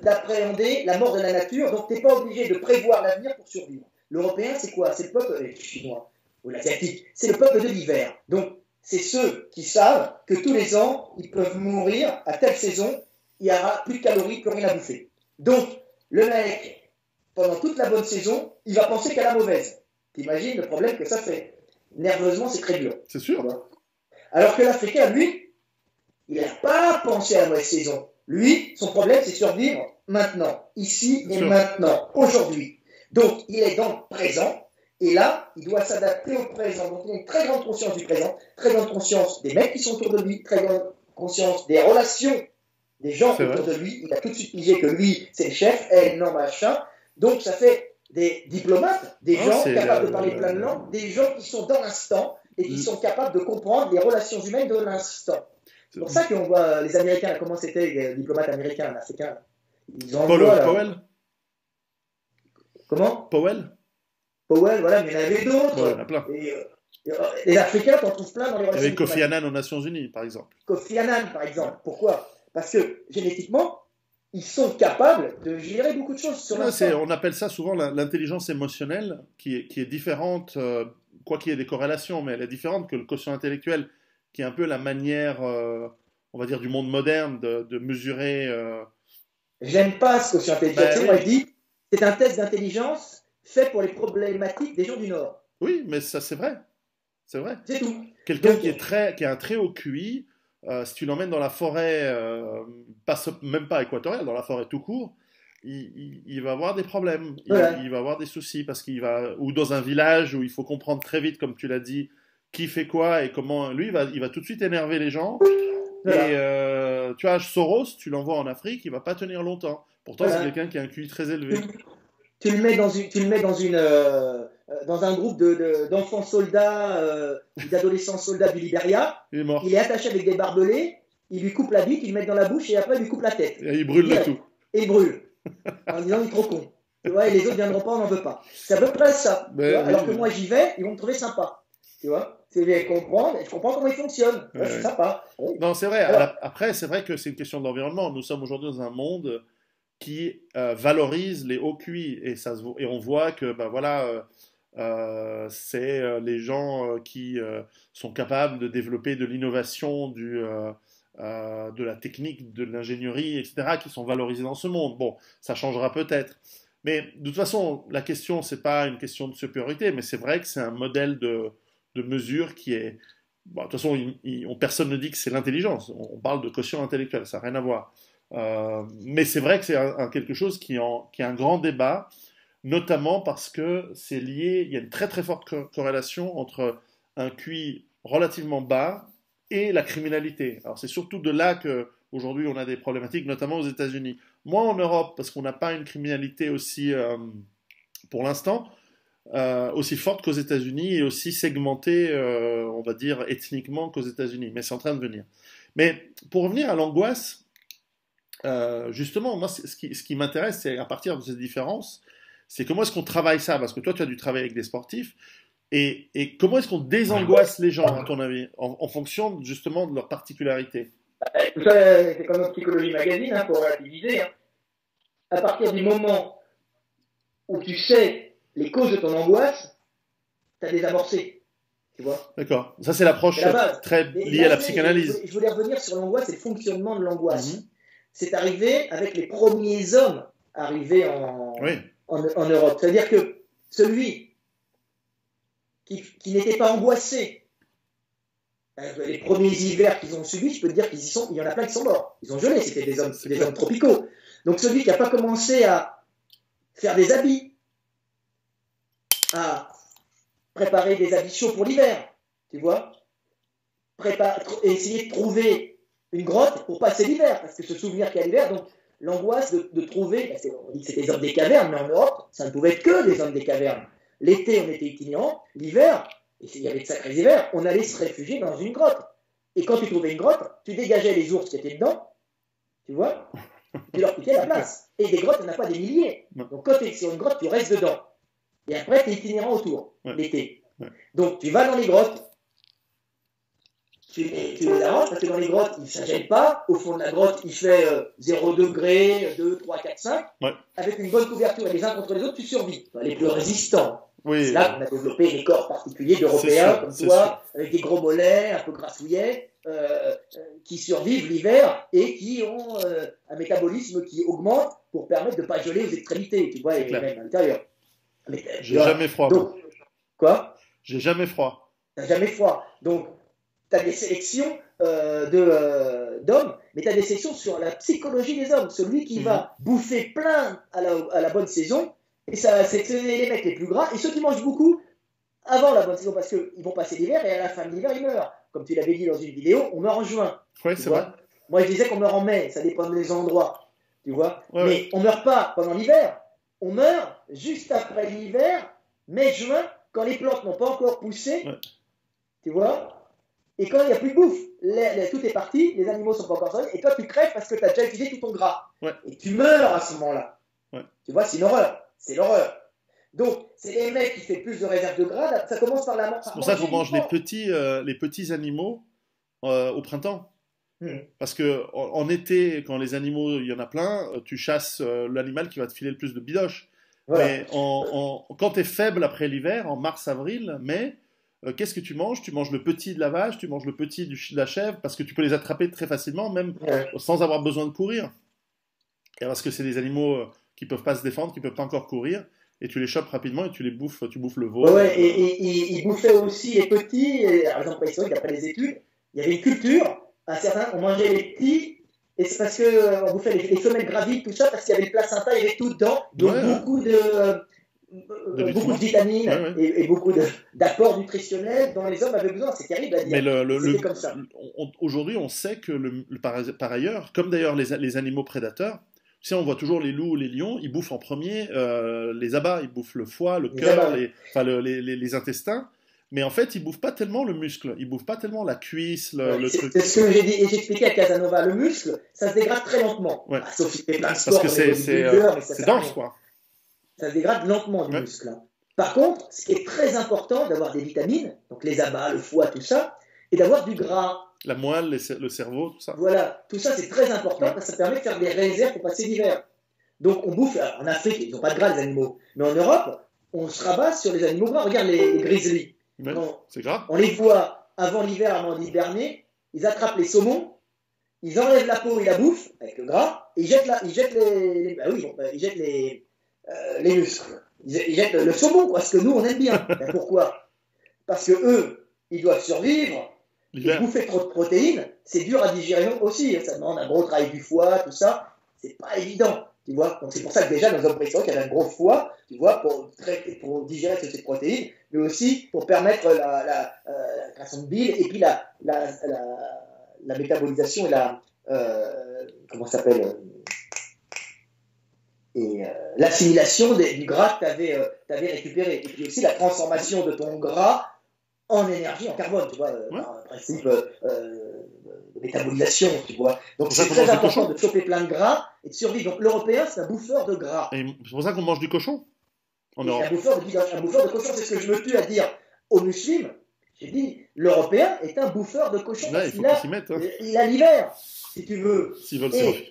d'appréhender la mort de la nature, donc tu n'es pas obligé de prévoir l'avenir pour survivre. L'Européen, c'est quoi? C'est le peuple chinois ou l'asiatique, c'est le peuple de l'hiver. Donc, c'est ceux qui savent que tous les ans, ils peuvent mourir à telle saison, il n'y aura plus de calories, plus rien à bouffer. Donc, le mec, pendant toute la bonne saison, il va penser qu'à la mauvaise. T'imagines le problème que ça fait? Nerveusement, c'est très dur. C'est sûr. Alors que l'Africain, lui, il n'a pas pensé à la mauvaise saison. Lui, son problème, c'est survivre maintenant, ici et maintenant, aujourd'hui. Donc, il est dans le présent. Et là, il doit s'adapter au présent. Donc, il a une très grande conscience du présent, très grande conscience des mecs qui sont autour de lui, très grande conscience des relations des gens autour de lui. Il a tout de suite pigé que lui, c'est le chef, elle, non, machin. Donc, ça fait des diplomates, des gens capables de parler plein de langues, des gens qui sont dans l'instant et qui sont capables de comprendre les relations humaines de l'instant. C'est pour ça qu'on voit les Américains, comment c'était les diplomates américains, africains. Ils envoient, Powell. Comment? Powell, voilà, mais il y en avait d'autres. Ouais, il y en a plein. Les Africains, t'en trouves plein dans les relations Avec Kofi diplomatiques. Annan aux Nations Unies, par exemple. Kofi Annan, par exemple. Pourquoi? Parce que génétiquement, ils sont capables de gérer beaucoup de choses sur l'instant. On appelle ça souvent l'intelligence émotionnelle, qui est différente, quoi qu'il y ait des corrélations, mais elle est différente que le quotient intellectuel, qui est un peu la manière, on va dire, du monde moderne de mesurer. J'aime pas ce quotient intellectuel. Ben, Moi, je dis, c'est un test d'intelligence fait pour les problématiques des gens du Nord. oui, mais ça, c'est vrai. C'est vrai. C'est tout. Quelqu'un Donc, qui a un très haut QI, si tu l'emmènes dans la forêt, même pas équatoriale, dans la forêt tout court, il va avoir des problèmes, voilà. il va avoir des soucis, parce qu'il va, ou dans un village où il faut comprendre très vite, comme tu l'as dit, qui fait quoi et comment. Lui, il va tout de suite énerver les gens. Voilà. Et tu vois, Soros, tu l'envoies en Afrique, il va pas tenir longtemps. Pourtant, Voilà. c'est quelqu'un qui a un QI très élevé. Tu le mets dans un groupe d'enfants soldats, d'adolescents soldats du Libéria. Il est mort. Il est attaché avec des barbelés. Il lui coupe la bite, il le met dans la bouche et après il lui coupe la tête. Et il brûle le tout. Et il brûle. En disant il est trop con. Tu vois, et les autres viendront pas, on n'en veut pas. C'est à peu près ça. Ben, oui, alors que moi j'y vais, ils vont me trouver sympa. Tu vois, c'est bien comprendre, et je comprends comment ils fonctionnent. Ouais, c'est sympa. Oui. Non, c'est vrai. Alors, Après, c'est vrai que c'est une question d'environnement. Nous sommes aujourd'hui dans un monde qui valorise les hauts QI et on voit que ben voilà, c'est les gens qui sont capables de développer de l'innovation, de la technique, de l'ingénierie, etc., qui sont valorisés dans ce monde. Bon, ça changera peut-être. Mais de toute façon, la question, c'est pas une question de supériorité, mais c'est vrai que c'est un modèle de mesure qui est. Bon, de toute façon, personne ne dit que c'est l'intelligence. On parle de quotient intellectuel, ça n'a rien à voir. Mais c'est vrai que c'est quelque chose qui a un grand débat, notamment parce que c'est lié, il y a une très très forte corrélation entre un QI relativement bas et la criminalité. Alors c'est surtout de là qu'aujourd'hui on a des problématiques, notamment aux États-Unis. Moins en Europe, parce qu'on n'a pas une criminalité aussi, pour l'instant, aussi forte qu'aux États-Unis et aussi segmentée, on va dire, ethniquement qu'aux États-Unis. Mais c'est en train de venir. Mais pour revenir à l'angoisse, justement, moi, ce qui m'intéresse, c'est à partir de ces différences, c'est comment est-ce qu'on travaille ça? Parce que toi, tu as dû travailler avec des sportifs. Et comment est-ce qu'on désangoisse les gens, à ton avis, en fonction justement de leur particularité? tout ça, c'est comme notre Psychologie Magazine, hein, pour relativiser. Hein. À partir du moment où tu sais les causes de ton angoisse, tu as désamorcé. Tu vois? D'accord. Ça, c'est l'approche très liée à la psychanalyse. Je voulais revenir sur l'angoisse et le fonctionnement de l'angoisse. Mm-hmm. C'est arrivé avec les premiers hommes arrivés en Europe. C'est-à-dire que celui qui n'était pas angoissé, les premiers hivers qu'ils ont subis, je peux te dire il y en a plein qui sont morts. Ils ont gelé, c'était des hommes tropicaux. Donc celui qui n'a pas commencé à faire des habits, à préparer des habits chauds pour l'hiver, tu vois, essayer de trouver une grotte pour passer l'hiver, parce que se souvenir qu'il y a l'hiver, donc l'angoisse de trouver, parce qu'on dit que c'était des hommes des cavernes, mais en Europe, ça ne pouvait être que des hommes des cavernes. L'été, on était itinérants, l'hiver, et il y avait de sacrés hivers, on allait se réfugier dans une grotte. Et quand tu trouvais une grotte, tu dégageais les ours qui étaient dedans, tu vois, tu leur piquais la place. Et des grottes, il n'y en a pas des milliers. Donc quand tu es sur une grotte, tu restes dedans. Et après, tu es itinérant autour, l'été. Donc tu vas dans les grottes, tu les arranges, parce que dans les grottes, il ne s'agit pas. Au fond de la grotte, il fait 0 degré, 2, 3, 4, 5. Ouais. Avec une bonne couverture et les uns contre les autres, tu survis. Les plus résistants. Oui, c'est là qu'on a développé des corps particuliers d'Européens, comme toi, avec des gros mollets, un peu grassouillets, qui survivent l'hiver et qui ont un métabolisme qui augmente pour permettre de ne pas geler aux extrémités, tu vois, et même à l'intérieur. J'ai jamais froid. Donc, quoi? J'ai jamais froid. T'as jamais froid. Donc, tu as des sélections d'hommes, mais tu as des sélections sur la psychologie des hommes. Celui qui va bouffer plein à la bonne saison, et ça, c'est les mecs les plus gras, et ceux qui mangent beaucoup avant la bonne saison, parce qu'ils vont passer l'hiver, et à la fin de l'hiver, ils meurent. Comme tu l'avais dit dans une vidéo, on meurt en juin. Oui, c'est vrai. Moi, je disais qu'on meurt en mai, ça dépend des endroits. Tu vois, mais on ne meurt pas pendant l'hiver, on meurt juste après l'hiver, mai-juin, quand les plantes n'ont pas encore poussé. Tu vois. Et quand il n'y a plus de bouffe, tout est parti, les animaux ne sont pas encore sortis, et toi tu crèves parce que tu as déjà utilisé tout ton gras. Et tu meurs à ce moment-là. Tu vois, c'est une horreur. C'est l'horreur. Donc, c'est les mecs qui font plus de réserve de gras. Ça commence par la C'est pour ça qu'on mange les petits animaux au printemps. Parce que en été, quand les animaux, il y en a plein, tu chasses l'animal qui va te filer le plus de bidoches. Voilà. Mais quand tu es faible après l'hiver, en mars, avril, mai, qu'est-ce que tu manges? Tu manges le petit de la vache, tu manges le petit de la chèvre, parce que tu peux les attraper très facilement, même sans avoir besoin de courir. Et parce que c'est des animaux qui peuvent pas se défendre, qui peuvent pas encore courir, et tu les chopes rapidement et tu les bouffes, tu bouffes le veau. Ouais, et ils bouffaient aussi les petits, et, par exemple, préhistorique, d'après les études, il y avait une culture, un certain, on mangeait les petits, et c'est parce qu'on bouffait les femelles gravides, tout ça, parce qu'il y avait le placenta, il y avait tout dedans, donc beaucoup de vitamines et beaucoup d'apports nutritionnels dont les hommes avaient besoin. C'est terrible à dire. Mais c'était comme ça. Aujourd'hui, on sait que par ailleurs, comme d'ailleurs les animaux prédateurs, tu sais, on voit toujours les loups ou les lions, ils bouffent en premier les abats, ils bouffent le foie, le cœur, les intestins. Mais en fait, ils bouffent pas tellement le muscle, ils bouffent pas tellement la cuisse, le truc. C'est ce que j'ai dit et j'expliquais à Casanova. Le muscle, ça se dégrade très lentement. Ouais. Sauf si tu fais plein de sport. Parce que c'est dense, quoi. Ça se dégrade lentement du muscle. Hein. Par contre, ce qui est très important, d'avoir des vitamines, donc les abats, le foie, tout ça, et d'avoir du gras. La moelle, le cerveau, tout ça. Voilà, tout ça c'est très important parce que ça permet de faire des réserves pour passer l'hiver. Donc on bouffe, en Afrique, ils n'ont pas de gras les animaux, mais en Europe, on se rabat sur les animaux gras. Regarde les grizzlies. Ouais, c'est grave. On les voit avant l'hiver, avant d'hiberner, ils attrapent les saumons, ils enlèvent la peau et la bouffent avec le gras, et ils jettent les muscles. Ils jettent le saumon, quoi, ce que nous on aime bien. Ben pourquoi? Parce que eux, ils doivent survivre. Et bouffer trop de protéines, c'est dur à digérer aussi. Ça demande un gros travail du foie, tout ça. C'est pas évident, tu vois. Donc c'est pour ça que déjà, nos hommes préhistoriques avaient un gros foie, tu vois, pour digérer toutes ces protéines, mais aussi pour permettre la création de bile et puis la métabolisation et comment ça s'appelle l'assimilation du gras que tu avais récupéré. Et puis aussi la transformation de ton gras en énergie, en carbone, tu vois, un principe de métabolisation, tu vois. Donc c'est très important de choper plein de gras et de survivre. Donc l'Européen, c'est un bouffeur de gras. Et c'est pour ça qu'on mange du cochon en Europe. Un bouffeur de cochon, c'est ce que je me tue à dire aux musulmans. J'ai dit, l'Européen est un bouffeur de cochon parce qu'il a l'hiver, si tu veux. S'ils veulent survivre.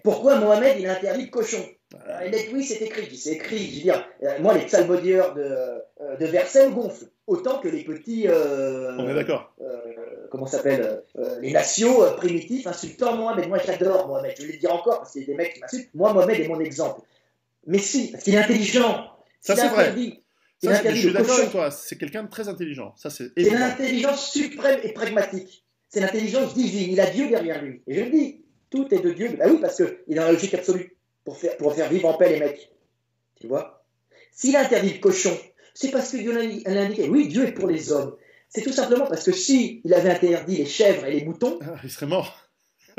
Pourquoi Mohamed, il a interdit le cochon? Oui, c'est écrit. C'est écrit. Je veux dire, moi, les psalmodieurs de Versailles gonflent autant que les petits. On est d'accord. Comment ça s'appelle les nations primitifs insultant Mohamed. Moi, j'adore Mohamed. Je vais le dire encore parce qu'il y a des mecs qui m'insultent. Moi, Mohamed est mon exemple. Mais si, parce qu'il est intelligent. Ça, c'est vrai. Je suis d'accord avec toi. C'est quelqu'un de très intelligent. Ça, c'est l'intelligence suprême et pragmatique. C'est l'intelligence divine. Il a Dieu derrière lui. Et je le dis. Tout est de Dieu. Bah oui, parce qu'il est dans la logique absolue pour faire vivre en paix les mecs. Tu vois? S'il interdit le cochon, c'est parce que Dieu l'a indiqué. Oui, Dieu est pour les hommes. C'est tout simplement parce que s'il avait interdit les chèvres et les moutons, ils seraient morts.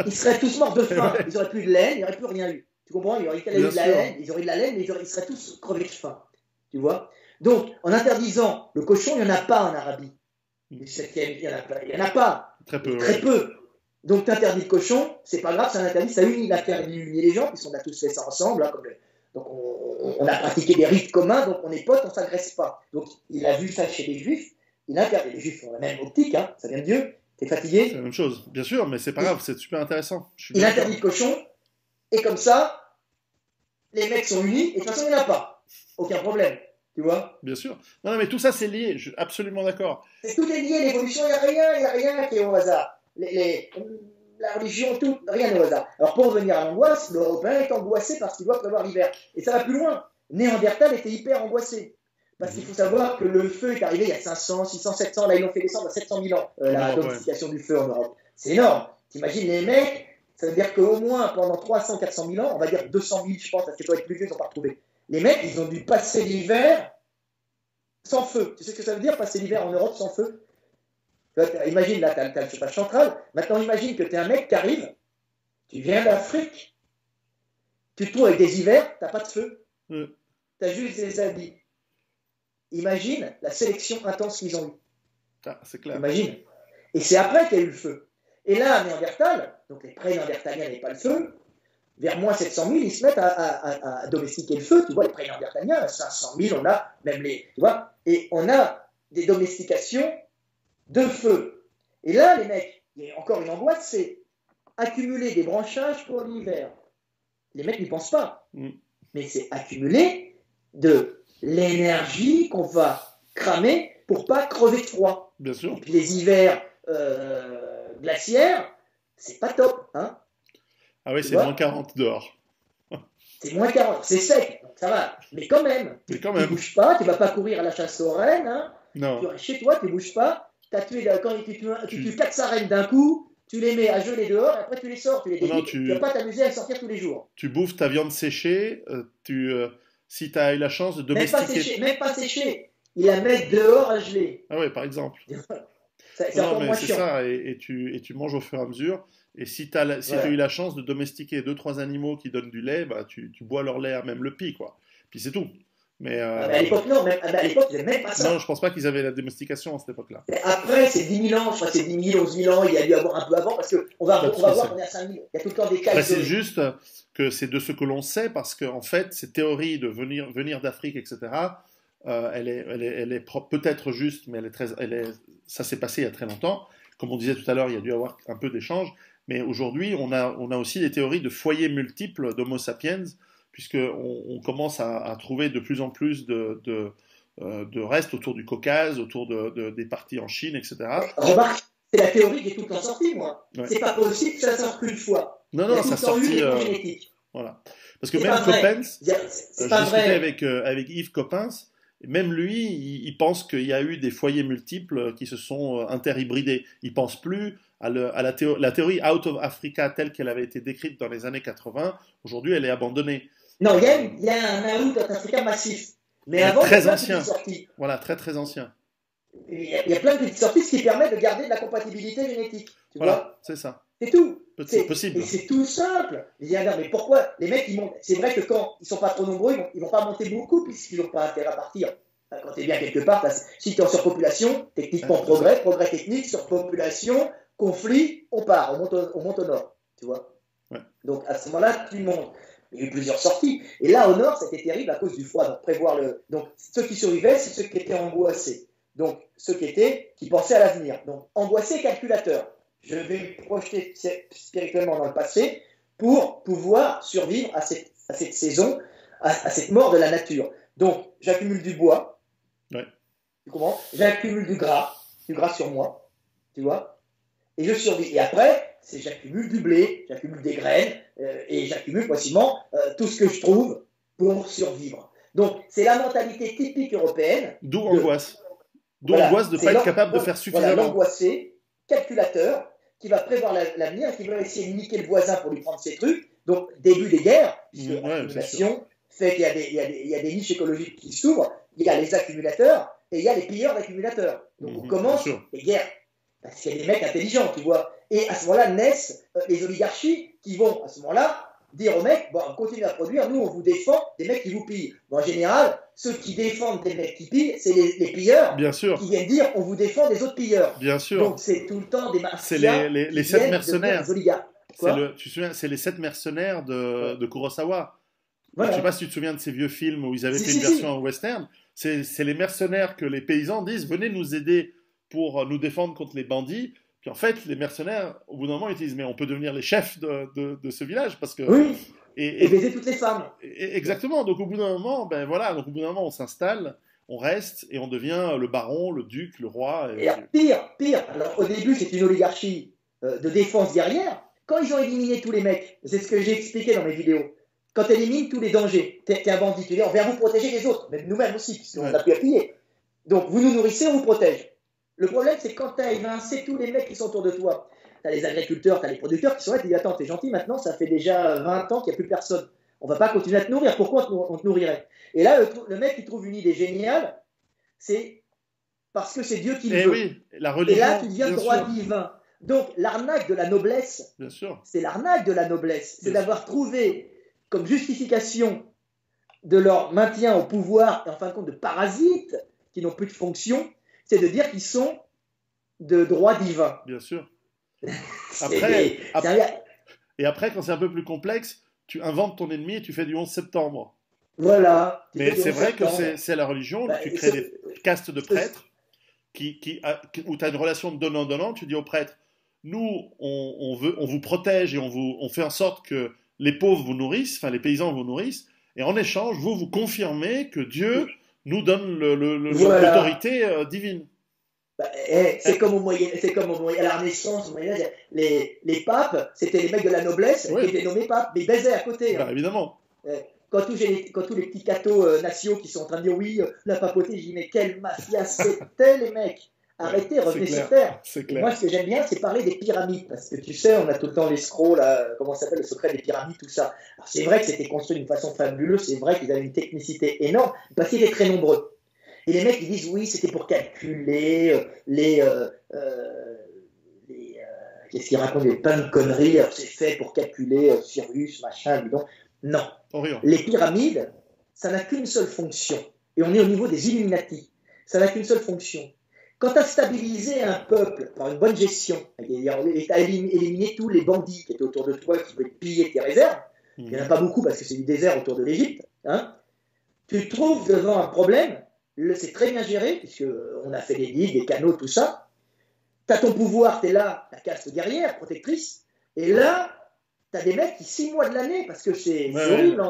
Ils seraient tous morts de faim. Ils n'auraient plus de laine, il n'y aurait plus rien eu. Tu comprends? Il y aurait eu de la laine, ils auraient de la laine, mais ils seraient tous crevés de faim. Tu vois? Donc, en interdisant le cochon, il n'y en a pas en Arabie. Il n'y en a pas. Très peu. Très peu. Donc, tu interdis le cochon, c'est pas grave, c'est un interdit, ça unit les gens, puisqu'on a tous fait ça ensemble. Hein, donc, on a pratiqué des rites communs, donc on est potes, on ne s'agresse pas. Donc, il a vu ça chez les Juifs, il interdit. Les Juifs ont la même optique, hein, ça vient de Dieu. T'es fatigué? C'est la même chose, bien sûr, mais c'est pas grave, c'est super intéressant. Il interdit le cochon, et comme ça, les mecs sont unis, et de toute façon, il n'y en a pas. Aucun problème. Tu vois? Bien sûr. Non, mais tout ça, c'est lié, je suis absolument d'accord. Tout est lié, l'évolution, il n'y a rien qui est au hasard. La religion, tout, rien n'est au hasard. Alors pour revenir à l'angoisse, l'Européen est angoissé parce qu'il doit prévoir l'hiver. Et ça va plus loin. Néandertal était hyper angoissé. Parce qu'il faut savoir que le feu est arrivé il y a 500, 600, 700, là ils l'ont fait descendre à 700 000 ans, la domestication du feu en Europe. C'est énorme. T'imagines les mecs, ça veut dire qu'au moins pendant 300, 400 000 ans, on va dire 200 000 je pense, parce que toi être plus vieux, ils n'ont pas retrouvé. Les mecs, ils ont dû passer l'hiver sans feu. Tu sais ce que ça veut dire, passer l'hiver en Europe sans feu? Imagine, là, tu as le chauffage central. Maintenant, imagine que tu es un mec qui arrive, tu viens d'Afrique, tu te trouves avec des hivers, tu n'as pas de feu. Tu as juste des habits. Imagine la sélection intense qu'ils ont eue. Ah, c'est clair. Imagine. Et c'est après qu'il y a eu le feu. Et là, à Néandertal, donc les pré-Néandertaliens n'avaient pas le feu, vers moins 700 000, ils se mettent à domestiquer le feu. Tu vois, les pré-néandertaliens, 500 000, on a même les. Tu vois, et on a des domestications de feu. Et là, les mecs, il y a encore une angoisse, c'est accumuler des branchages pour l'hiver. Les mecs n'y pensent pas. Mais c'est accumuler de l'énergie qu'on va cramer pour pas crever de froid. Bien sûr. Et puis les hivers glaciaires, c'est pas top. Hein. Ah oui, c'est moins 40 dehors. C'est moins 40, c'est sec, donc ça va. Mais quand même, tu ne bouges pas, tu ne vas pas courir à la chasse aux rennes. Hein. Non. Tu restes chez toi, tu ne bouges pas. Quand tu tues 400 rennes d'un coup, tu les mets à geler dehors, et après tu les sors, tu les dégoûtes. Tu ne vas pas t'amuser à les sortir tous les jours. Tu bouffes ta viande séchée, si tu as eu la chance de domestiquer... Même pas séchée, ils la mettent dehors à geler. Ah ouais, par exemple. C'est encore moins chiant. C'est ça, et tu manges au fur et à mesure. Et si tu as eu la chance de domestiquer 2-3 animaux qui donnent du lait, bah, tu bois leur lait à même le pis, quoi. Puis c'est tout. Mais à l'époque, non, à l'époque, ils n'avaient même pas ça. Non, je pense pas qu'ils avaient la domestication à cette époque-là. Après, c'est 10 000 ans, je crois que c'est 10 000, 11 000 ans, il y a dû avoir un peu avant, parce qu'on va voir qu'on est à 5 000. Il y a tout le temps des cas. C'est juste que c'est de ce que l'on sait, parce qu'en fait, cette théorie de venir d'Afrique, etc., elle est peut-être juste, mais ça s'est passé il y a très longtemps. Comme on disait tout à l'heure, il y a dû avoir un peu d'échanges. Mais aujourd'hui, on a aussi des théories de foyers multiples d'Homo sapiens, puisqu'on commence à trouver de plus en plus de restes autour du Caucase, autour des parties en Chine, etc. Remarque, c'est la théorie qui est tout le temps sortie, moi. Ouais. C'est pas possible que ça sorte qu'une fois. Non, ça sortit. Voilà. Parce que même Coppens, je discutais avec Yves Coppens, même lui, il pense qu'il y a eu des foyers multiples qui se sont interhybridés. Il ne pense plus à la théorie Out of Africa telle qu'elle avait été décrite dans les années 80. Aujourd'hui, elle est abandonnée. Non, il y a un Out of Africa massif. Mais avant, très ancien. Voilà, très ancien. Il y a plein de petites sorties, ce qui permet de garder de la compatibilité génétique. Tu vois, c'est ça. C'est tout. C'est possible. Et c'est tout simple. Mais pourquoi les mecs, ils montent? C'est vrai que quand ils sont pas trop nombreux, ils vont pas monter beaucoup puisqu'ils n'ont pas intérêt à partir. Quand tu es bien quelque part, si tu es en surpopulation, techniquement progrès technique, surpopulation, conflit, on part, on monte au nord. Tu vois. Ouais. Donc à ce moment-là, tu montes. Il y a eu plusieurs sorties. Et là, au nord, c'était terrible à cause du froid. Donc ceux qui survivaient, c'est ceux qui étaient angoissés. Donc ceux qui pensaient à l'avenir. Donc angoissés, calculateurs. Je vais me projeter spirituellement dans le passé pour pouvoir survivre à cette saison, à cette mort de la nature. Donc, j'accumule du bois, ouais. Tu comprends? J'accumule du gras sur moi, tu vois, et je survis. Et après, j'accumule du blé, j'accumule des graines, et j'accumule possiblement tout ce que je trouve pour survivre. Donc, c'est la mentalité typique européenne. D'où angoisse. Angoisse de ne pas être capable de faire suffisamment. L'angoissé, calculateur, qui va prévoir l'avenir, qui va essayer de niquer le voisin pour lui prendre ses trucs. Donc, début des guerres, puisque l'accumulation fait qu'il y a des niches écologiques qui s'ouvrent, il y a les accumulateurs et il y a les pilleurs d'accumulateurs. Donc, on commence les guerres. Parce qu'il y a des mecs intelligents, tu vois. Et à ce moment-là naissent les oligarchies qui vont, à ce moment-là, dire aux mecs, bon, on continue à produire, nous, on vous défend des mecs qui vous pillent. Bon, en général, ceux qui défendent des mecs qui pillent, c'est les pilleurs. Bien sûr. Qui viennent dire, on vous défend des autres pilleurs. Bien sûr. Donc, c'est tout le temps des mafias. C'est les 7 mercenaires. Tu te souviens, c'est les 7 mercenaires de Kurosawa. Voilà. Je ne sais pas si tu te souviens de ces vieux films où ils avaient fait une version en western. C'est les mercenaires que les paysans disent, venez nous aider pour nous défendre contre les bandits. Puis en fait, les mercenaires, au bout d'un moment, ils disent, mais on peut devenir les chefs de ce village. Parce que, oui, et baiser toutes les femmes. Exactement. Donc au bout d'un moment, on s'installe, on reste, et on devient le baron, le duc, le roi. Et alors, pire. Alors au début, c'est une oligarchie de défense guerrière. Quand ils ont éliminé tous les mecs, c'est ce que j'ai expliqué dans mes vidéos, quand tu élimines tous les dangers, t'es un bandit, tu dis, on vient vous protéger les autres, mais nous-mêmes aussi, puisqu'on n'a plus à piller. Donc vous nous nourrissez, on vous protège. Le problème, c'est que quand tu as évincé tous les mecs qui sont autour de toi, tu as les agriculteurs, tu as les producteurs qui sont là, tu dis, attends, t'es gentil, maintenant, ça fait déjà 20 ans qu'il n'y a plus personne. On va pas continuer à te nourrir, pourquoi on te nourrirait? Et là, le mec qui trouve une idée géniale, c'est parce que c'est Dieu qui le veut. Oui, la religion, et là, tu deviens droit divin. Donc, l'arnaque de la noblesse, c'est l'arnaque de la noblesse, c'est d'avoir trouvé comme justification de leur maintien au pouvoir, et en fin de compte de parasites qui n'ont plus de fonction, c'est de dire qu'ils sont de droit divin. Bien sûr. Et après, quand c'est un peu plus complexe, tu inventes ton ennemi et tu fais du 11 septembre. Voilà. Mais c'est vrai que c'est la religion, Bah, tu crées des castes de prêtres où tu as une relation de donnant-donnant, tu dis au prêtre, nous, on vous protège et on fait en sorte que les pauvres vous nourrissent, enfin les paysans vous nourrissent, et en échange, vous confirmez que Dieu nous donne voilà. l'autorité divine. Bah, c'est comme à la Renaissance, au Moyen Âge, les papes, c'était les mecs de la noblesse qui étaient nommés papes, mais ils baisaient à côté. Bah, évidemment. Quand tous les petits cathos nationaux qui sont en train de dire oui, la papauté, je dis mais quelle mafia c'était les mecs. Arrêtez, revenez sur terre. Moi, ce que j'aime bien, c'est parler des pyramides, parce que tu sais, on a tout le temps les scrolls, là, comment ça s'appelle, le secret des pyramides, tout ça. Alors, c'est vrai que c'était construit d'une façon fabuleuse, c'est vrai qu'ils avaient une technicité énorme, parce qu'ils étaient très nombreux. Et les mecs, ils disent oui, c'était pour calculer qu'est-ce qu'ils racontent, des plein de conneries, c'est fait pour calculer Sirius, machin, bidon. Non. Les pyramides, ça n'a qu'une seule fonction. Et on est au niveau des Illuminati. Ça n'a qu'une seule fonction. Quand tu as stabilisé un peuple par une bonne gestion, et tu as éliminé tous les bandits qui étaient autour de toi, qui voulaient piller tes réserves, il n'y en a pas beaucoup parce que c'est du désert autour de l'Égypte, hein, tu te trouves devant un problème, c'est très bien géré, puisqu'on a fait des digues, des canaux, tout ça. Tu as ton pouvoir, tu es là, la caste guerrière, protectrice, et là, tu as des mecs qui 6 mois de l'année, parce que c'est horrible,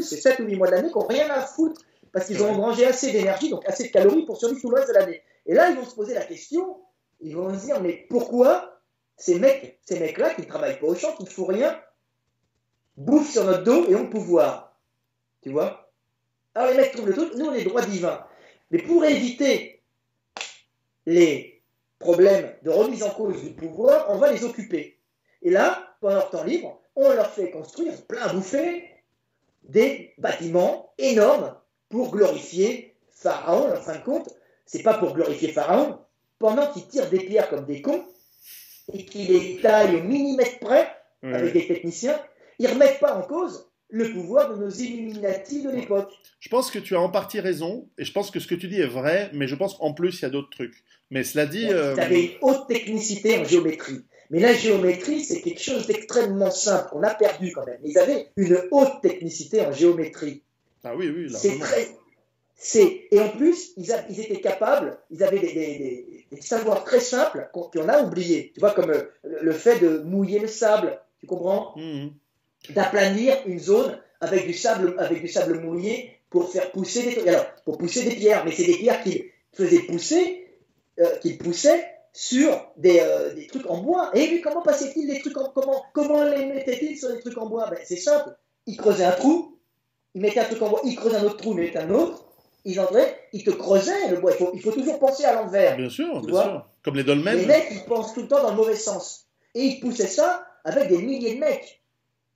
c'est 7 ou 8 mois de l'année, qui n'ont rien à foutre, parce qu'ils ont engrangé assez d'énergie, donc assez de calories pour survivre tout le reste de l'année. Et là, ils vont se poser la question, ils vont se dire, mais pourquoi ces mecs-là, qui ne travaillent pas au champ, qui ne font rien, bouffent sur notre dos et ont le pouvoir. Tu vois? Alors les mecs trouvent le truc, nous on est droit divin. Mais pour éviter les problèmes de remise en cause du pouvoir, on va les occuper. Et là, pendant leur temps libre, on leur fait construire, plein à bouffer, des bâtiments énormes pour glorifier Pharaon. En fin de compte, c'est pas pour glorifier Pharaon, pendant qu'ils tirent des pierres comme des cons et qu'ils les taillent au millimètre près avec des techniciens, ils ne remettent pas en cause le pouvoir de nos Illuminati de l'époque. Je pense que tu as en partie raison, et je pense que ce que tu dis est vrai, mais je pense qu'en plus, il y a d'autres trucs. Mais cela dit... Tu avais une haute technicité en géométrie. Mais la géométrie, c'est quelque chose d'extrêmement simple, qu'on a perdu quand même. Ils avaient une haute technicité en géométrie. Ah oui, oui, largement. Et en plus, ils étaient capables, ils avaient des savoirs très simples qu'on a oubliés. Tu vois, comme le fait de mouiller le sable, tu comprends? D'aplanir une zone avec du sable mouillé pour faire pousser des pierres. Mais c'est des pierres qu'ils faisaient pousser, qu'ils poussaient sur des trucs en bois. Et lui, comment passait-il les trucs comment les mettait-il sur des trucs en bois? C'est simple. Il creusait un trou, il mettait un truc en bois, il creusait un autre trou, il mettait un autre. Ils entraient, ils te creusaient le bois. Il faut toujours penser à l'envers. Bien sûr, bien sûr. Comme les dolmens. Les mecs, ils pensent tout le temps dans le mauvais sens. Et ils poussaient ça avec des milliers de mecs.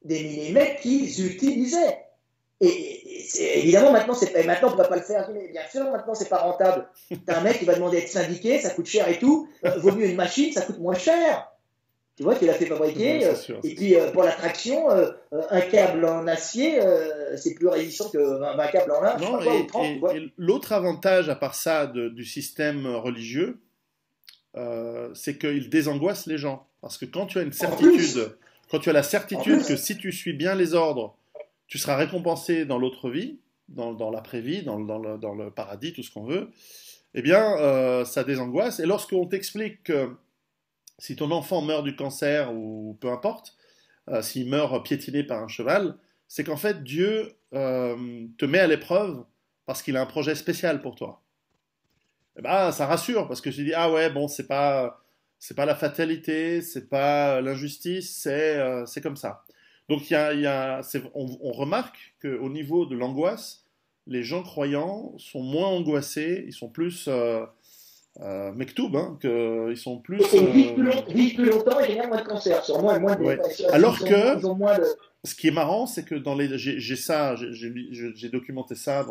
Des milliers de mecs qu'ils utilisaient. Et évidemment, maintenant, on ne peut pas le faire. Mais bien sûr, maintenant, c'est pas rentable. T'as un mec qui va demander d'être syndiqué, ça coûte cher et tout. Vaut mieux une machine, ça coûte moins cher. Tu vois, tu l'as fait fabriquer. Et puis, pour la traction, un câble en acier, c'est plus résistant qu'un câble en lin. Non, et l'autre avantage, à part ça, du système religieux, c'est qu'il désangoisse les gens. Parce que quand tu as une certitude, quand tu as la certitude que si tu suis bien les ordres, tu seras récompensé dans l'autre vie, dans l'après-vie, dans le paradis, tout ce qu'on veut, eh bien, ça désangoisse. Et lorsqu'on t'explique que si ton enfant meurt du cancer ou peu importe, s'il meurt piétiné par un cheval, c'est qu'en fait Dieu te met à l'épreuve parce qu'il a un projet spécial pour toi. Et ben, ça rassure parce que je dis ah ouais bon c'est pas la fatalité, c'est pas l'injustice, c'est comme ça. Donc on remarque qu'au niveau de l'angoisse, les gens croyants sont moins angoissés, ils sont plus Mektoub, hein, ils sont plus... Vivent plus longtemps et gagnent moins de cancer, sur moins de dépression. Alors que, ce qui est marrant, c'est que j'ai documenté ça,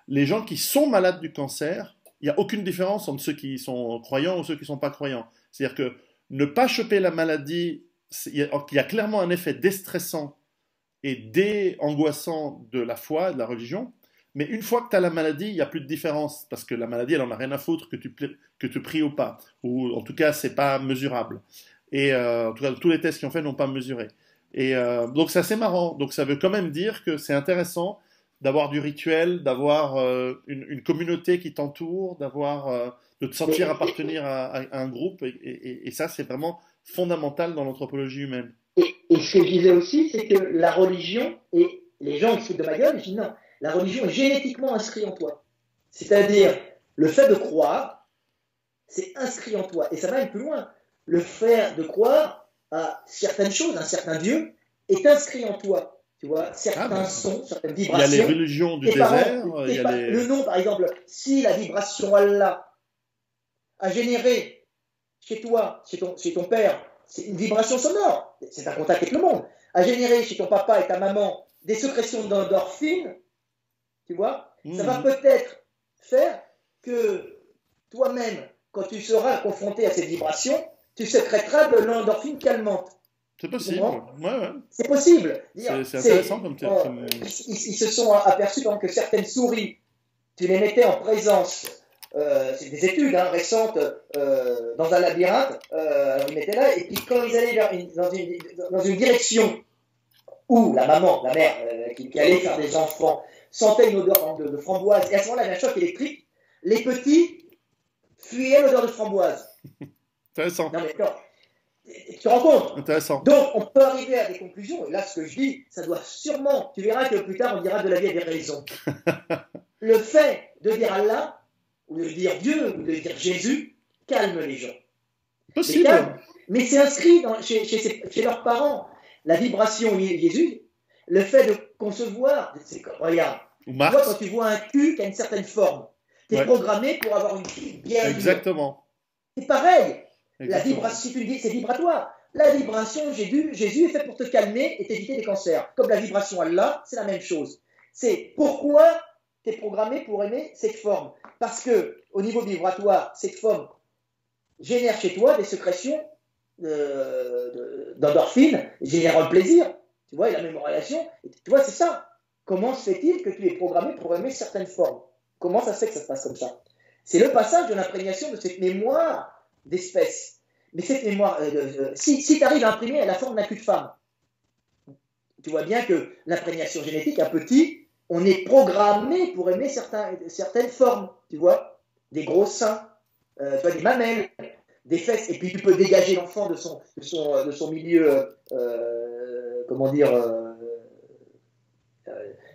les gens qui sont malades du cancer, il n'y a aucune différence entre ceux qui sont croyants ou ceux qui ne sont pas croyants. C'est-à-dire que ne pas choper la maladie, il y a clairement un effet déstressant et déangoissant de la foi, de la religion. Mais une fois que tu as la maladie, il n'y a plus de différence, parce que la maladie, elle n'en a rien à foutre que tu pries ou pas. Ou en tout cas, ce n'est pas mesurable. Et en tout cas, tous les tests qu'ils ont fait n'ont pas mesuré. Et donc c'est assez marrant. Donc ça veut quand même dire que c'est intéressant d'avoir du rituel, d'avoir une communauté qui t'entoure, de te sentir Mais, appartenir à un groupe. Et ça, c'est vraiment fondamental dans l'anthropologie humaine. et ce que je disais aussi, c'est que la religion, et les gens ils se foutent de ma gueule, je dis non, la religion est génétiquement inscrite en toi. C'est-à-dire, le fait de croire, c'est inscrit en toi. Et ça va même plus loin. Le fait de croire à certaines choses, un certain Dieu, est inscrit en toi. Tu vois, Ah certains ben, sons, certaines il y a les vibrations. religions du Tes parents, désert, il y a les... le nom, par exemple, si la vibration Allah a généré chez toi, chez ton père, c'est une vibration sonore, c'est un contact avec le monde, a généré chez ton papa et ta maman des sécrétions d'endorphines, tu vois, ça va Mhm. peut-être faire que toi-même, quand tu seras confronté à cette vibration, tu sécréteras de l'endorphine calmante. C'est Tu possible. comprends? Ouais, ouais. C'est possible. C'est intéressant comme... Ils se sont aperçus que certaines souris, tu les mettais en présence, c'est des études récentes, dans un labyrinthe, ils mettaient là, et puis quand ils allaient dans une direction où la maman, la mère, qui allait faire des enfants, sentait une odeur de framboise, et à ce moment-là, il y a un choc électrique, les petits fuyaient l'odeur de framboise. Intéressant. Non mais non, tu te rends compte? Intéressant. Donc, on peut arriver à des conclusions, et là, ce que je dis, ça doit sûrement, tu verras que plus tard, on dira de la vie avait raison. Le fait de dire Allah, ou de dire Dieu, ou de dire Jésus, calme les gens. Les Possible. calme, mais c'est inscrit chez leurs parents. La vibration Jésus, le fait de concevoir, regarde, Ou tu vois, quand Marx. tu vois un cul qui a une certaine forme, tu es Ouais. programmé pour avoir une cul bien dure. Exactement. C'est pareil. La Exactement. vibration, c'est vibratoire. La vibration Jésus est faite pour te calmer et t'éviter des cancers. Comme la vibration Allah, c'est la même chose. C'est pourquoi tu es programmé pour aimer cette forme. Parce que au niveau vibratoire, cette forme génère chez toi des sécrétions d'endorphines, génère le plaisir. Tu vois, et la mémorisation. Tu vois, c'est ça. Comment se fait-il que tu es programmé pour aimer certaines formes? Comment ça se fait que ça se passe comme ça? C'est le passage de l'imprégnation de cette mémoire d'espèce. Mais cette mémoire, si tu arrives à imprimer la forme d'un cul de femme, tu vois bien que l'imprégnation génétique, un petit, on est programmé pour aimer certaines formes, tu vois, des gros seins, tu vois, des mamelles, des fesses, et puis tu peux dégager l'enfant de son milieu, comment dire,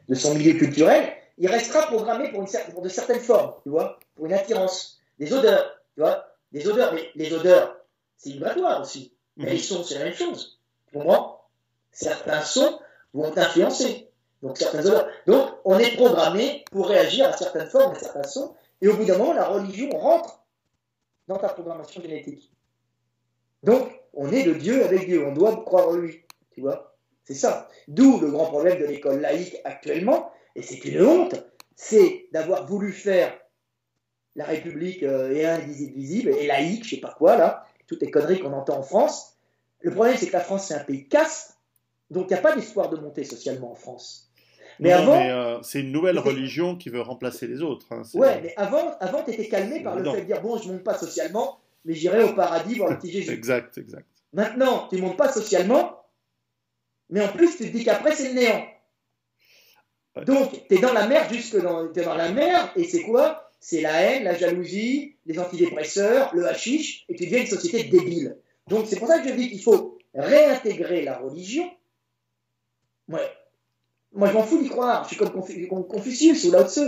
de son milieu culturel, il restera programmé pour de certaines formes, tu vois, pour une attirance, des odeurs, tu vois, des odeurs, mais les odeurs, c'est vibratoire aussi, mais les sons, c'est la même chose, tu comprends? Certains sons vont t'influencer, donc certaines odeurs. Donc, on est programmé pour réagir à certaines formes, à certains sons, et au bout d'un moment, la religion rentre dans ta programmation génétique. Donc, on est de Dieu avec Dieu, on doit croire en lui, tu vois. C'est ça. D'où le grand problème de l'école laïque actuellement, et c'est une honte, c'est d'avoir voulu faire la République indivisible et laïque, je sais pas quoi, là, toutes les conneries qu'on entend en France. Le problème, c'est que la France, c'est un pays caste, donc il n'y a pas d'espoir de monter socialement en France. Mais Non, avant, mais c'est une nouvelle religion qui veut remplacer les autres. Hein, ouais, mais avant tu étais calmé par le évident. fait de dire, bon, je ne monte pas socialement, mais j'irai au paradis voir le petit Jésus. Exact, exact. Maintenant, tu ne montes pas socialement, mais en plus, tu te dis qu'après, c'est le néant. Ouais. Donc, tu es dans la merde t'es dans la merde, et c'est quoi? C'est la haine, la jalousie, les antidépresseurs, le hashish, et tu deviens une société débile. Donc, c'est pour ça que je dis qu'il faut réintégrer la religion. Ouais. Moi, je m'en fous d'y croire. Je suis comme Confucius ou Lao Tzu.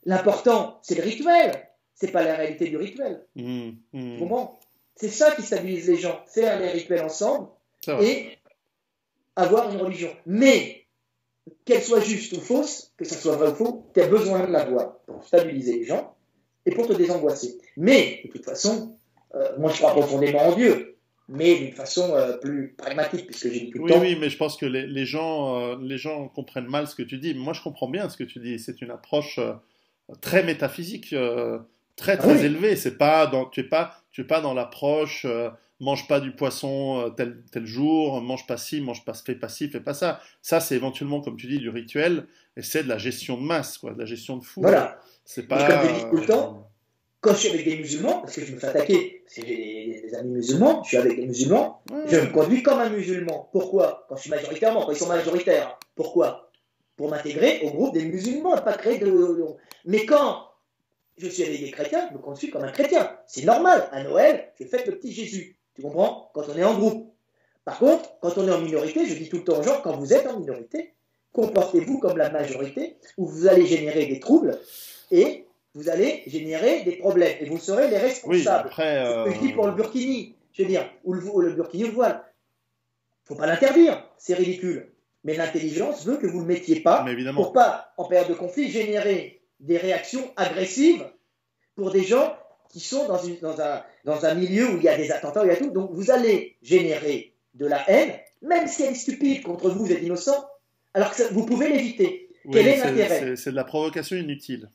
L'important, c'est le rituel. C'est pas la réalité du rituel. Tu comprends? C'est ça qui stabilise les gens. Faire les rituels ensemble et avoir une religion. Mais qu'elle soit juste ou fausse, que ça soit vrai ou faux, tu as besoin de l'avoir pour stabiliser les gens et pour te désangoisser. Mais, de toute façon, moi je crois profondément en Dieu, mais d'une façon plus pragmatique, puisque j'ai dit tout le temps. Oui, mais je pense que les gens comprennent mal ce que tu dis. Moi, je comprends bien ce que tu dis. C'est une approche très métaphysique, très élevée. C'est pas tu es pas dans l'approche mange pas du poisson tel jour, mange pas ci, fais pas ci, fais pas ça. Ça, c'est éventuellement, comme tu dis, du rituel, et c'est de la gestion de masse, quoi, de la gestion de foule. Voilà. C'est Mais comme je dis tout pas. le temps, quand je suis avec des musulmans, parce que je me fais attaquer, parce que j'ai des amis musulmans, je suis avec des musulmans, je me conduis comme un musulman. Pourquoi? Quand je suis majoritairement, quand ils sont majoritaires. Pourquoi? Pour m'intégrer au groupe des musulmans, pas créer de... Mais quand je suis avec des chrétiens, je me conduis comme un chrétien. C'est normal. À Noël, je fête le petit Jésus. Tu comprends? Quand on est en groupe. Par contre, quand on est en minorité, je dis tout le temps aux gens, quand vous êtes en minorité, comportez-vous comme la majorité, ou vous allez générer des troubles et vous allez générer des problèmes. Et vous serez les responsables. Oui, après, C'est ce que je dis pour le burkini, je veux dire, ou le burkini ou le voile. Il ne faut pas l'interdire, c'est ridicule. Mais l'intelligence veut que vous ne le mettiez pas pour pas, en période de conflit, générer des réactions agressives pour des gens qui sont dans un milieu où il y a des attentats, où il y a tout. Donc vous allez générer de la haine, même si elle est stupide contre vous, vous êtes innocent, alors que vous pouvez l'éviter. Oui, quel est l'intérêt? C'est de la provocation inutile.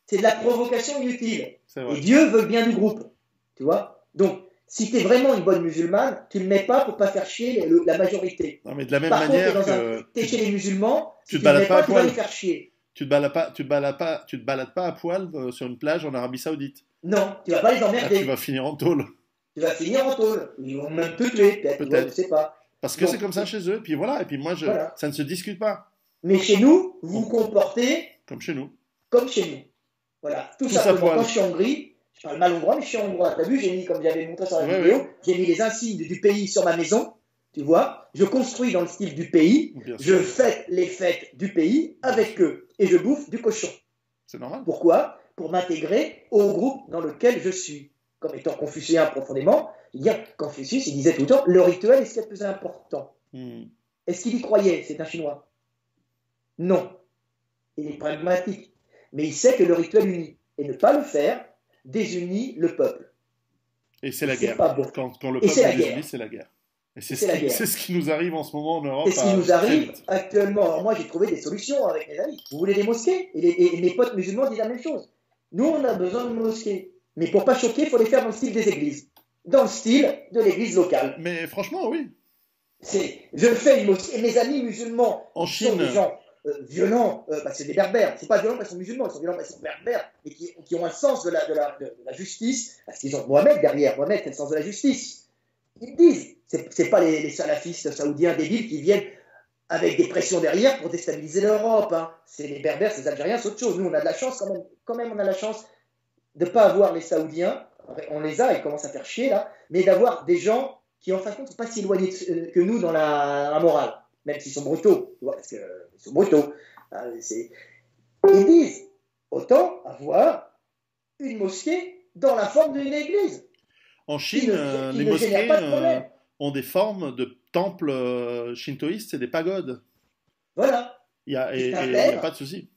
C'est de la provocation inutile. Et Dieu veut le bien du groupe. Tu vois? Donc, si tu es vraiment une bonne musulmane, tu ne le mets pas pour ne pas faire chier la majorité. Non, mais de la même manière que tu es chez les musulmans, tu ne te balades pas à tu vas poil. les faire chier. Tu te balades pas à poil sur une plage en Arabie Saoudite. Non, tu ne vas pas les emmerder. Là, tu vas finir en tôle. Tu vas finir en tôle. Ils vont même te tuer, peut-être. Je ne sais pas. Parce que c'est comme ça chez eux. Et puis voilà. Et puis moi, ça ne se discute pas. Mais chez nous, vous vous comportez comme chez nous. Comme chez nous. Voilà. Tout simplement. Quand je suis en Hongrie, je parle mal hongrois, mais je suis hongrois. Tu as vu, j'ai mis, comme j'avais montré sur la vidéo, j'ai mis les insignes du pays sur ma maison. Tu vois, je construis dans le style du pays, je fête les fêtes du pays avec eux et je bouffe du cochon. C'est normal. Pourquoi? Pour m'intégrer au groupe dans lequel je suis. Comme étant confucéen profondément, Confucius, il disait tout le temps, le rituel est ce qui est le plus important. Est-ce qu'il y croyait? C'est un Chinois. Non. Il est pragmatique. Mais il sait que le rituel unit. Et ne pas le faire désunit le peuple. Et c'est la guerre. Pas bon. Quand le peuple est désunis, c'est la guerre. Et c'est ce qui nous arrive en ce moment en Europe. C'est ce qui nous arrive actuellement. Alors moi, j'ai trouvé des solutions avec mes amis. Vous voulez des mosquées? Et mes potes musulmans disent la même chose. Nous, on a besoin de mosquées. Mais pour pas choquer, il faut les faire dans le style des églises. Dans le style de l'église locale. Mais franchement, oui. Je fais une mosquée. Et mes amis musulmans sont des gens violents, parce que c'est des berbères. C'est pas violent parce qu'ils sont musulmans, ils sont violents parce qu'ils sont berbères, mais qui ont un sens de la justice, parce qu'ils ont Mohamed derrière. Mohamed, c'est le sens de la justice. Ils disent, c'est pas les salafistes saoudiens débiles qui viennent avec des pressions derrière pour déstabiliser l'Europe. Hein. C'est les berbères, c'est les Algériens, c'est autre chose. Nous, on a de la chance quand même on a la chance de ne pas avoir les Saoudiens, on les a, ils commencent à faire chier là, mais d'avoir des gens qui en fin de compte ne sont pas si éloignés que nous dans la morale, même s'ils sont brutaux, tu vois, parce qu'ils sont brutaux. Ils disent, autant avoir une mosquée dans la forme d'une église. En Chine, les mosquées ont des formes de temples shintoïstes et des pagodes. Voilà. Il n'y a pas de souci.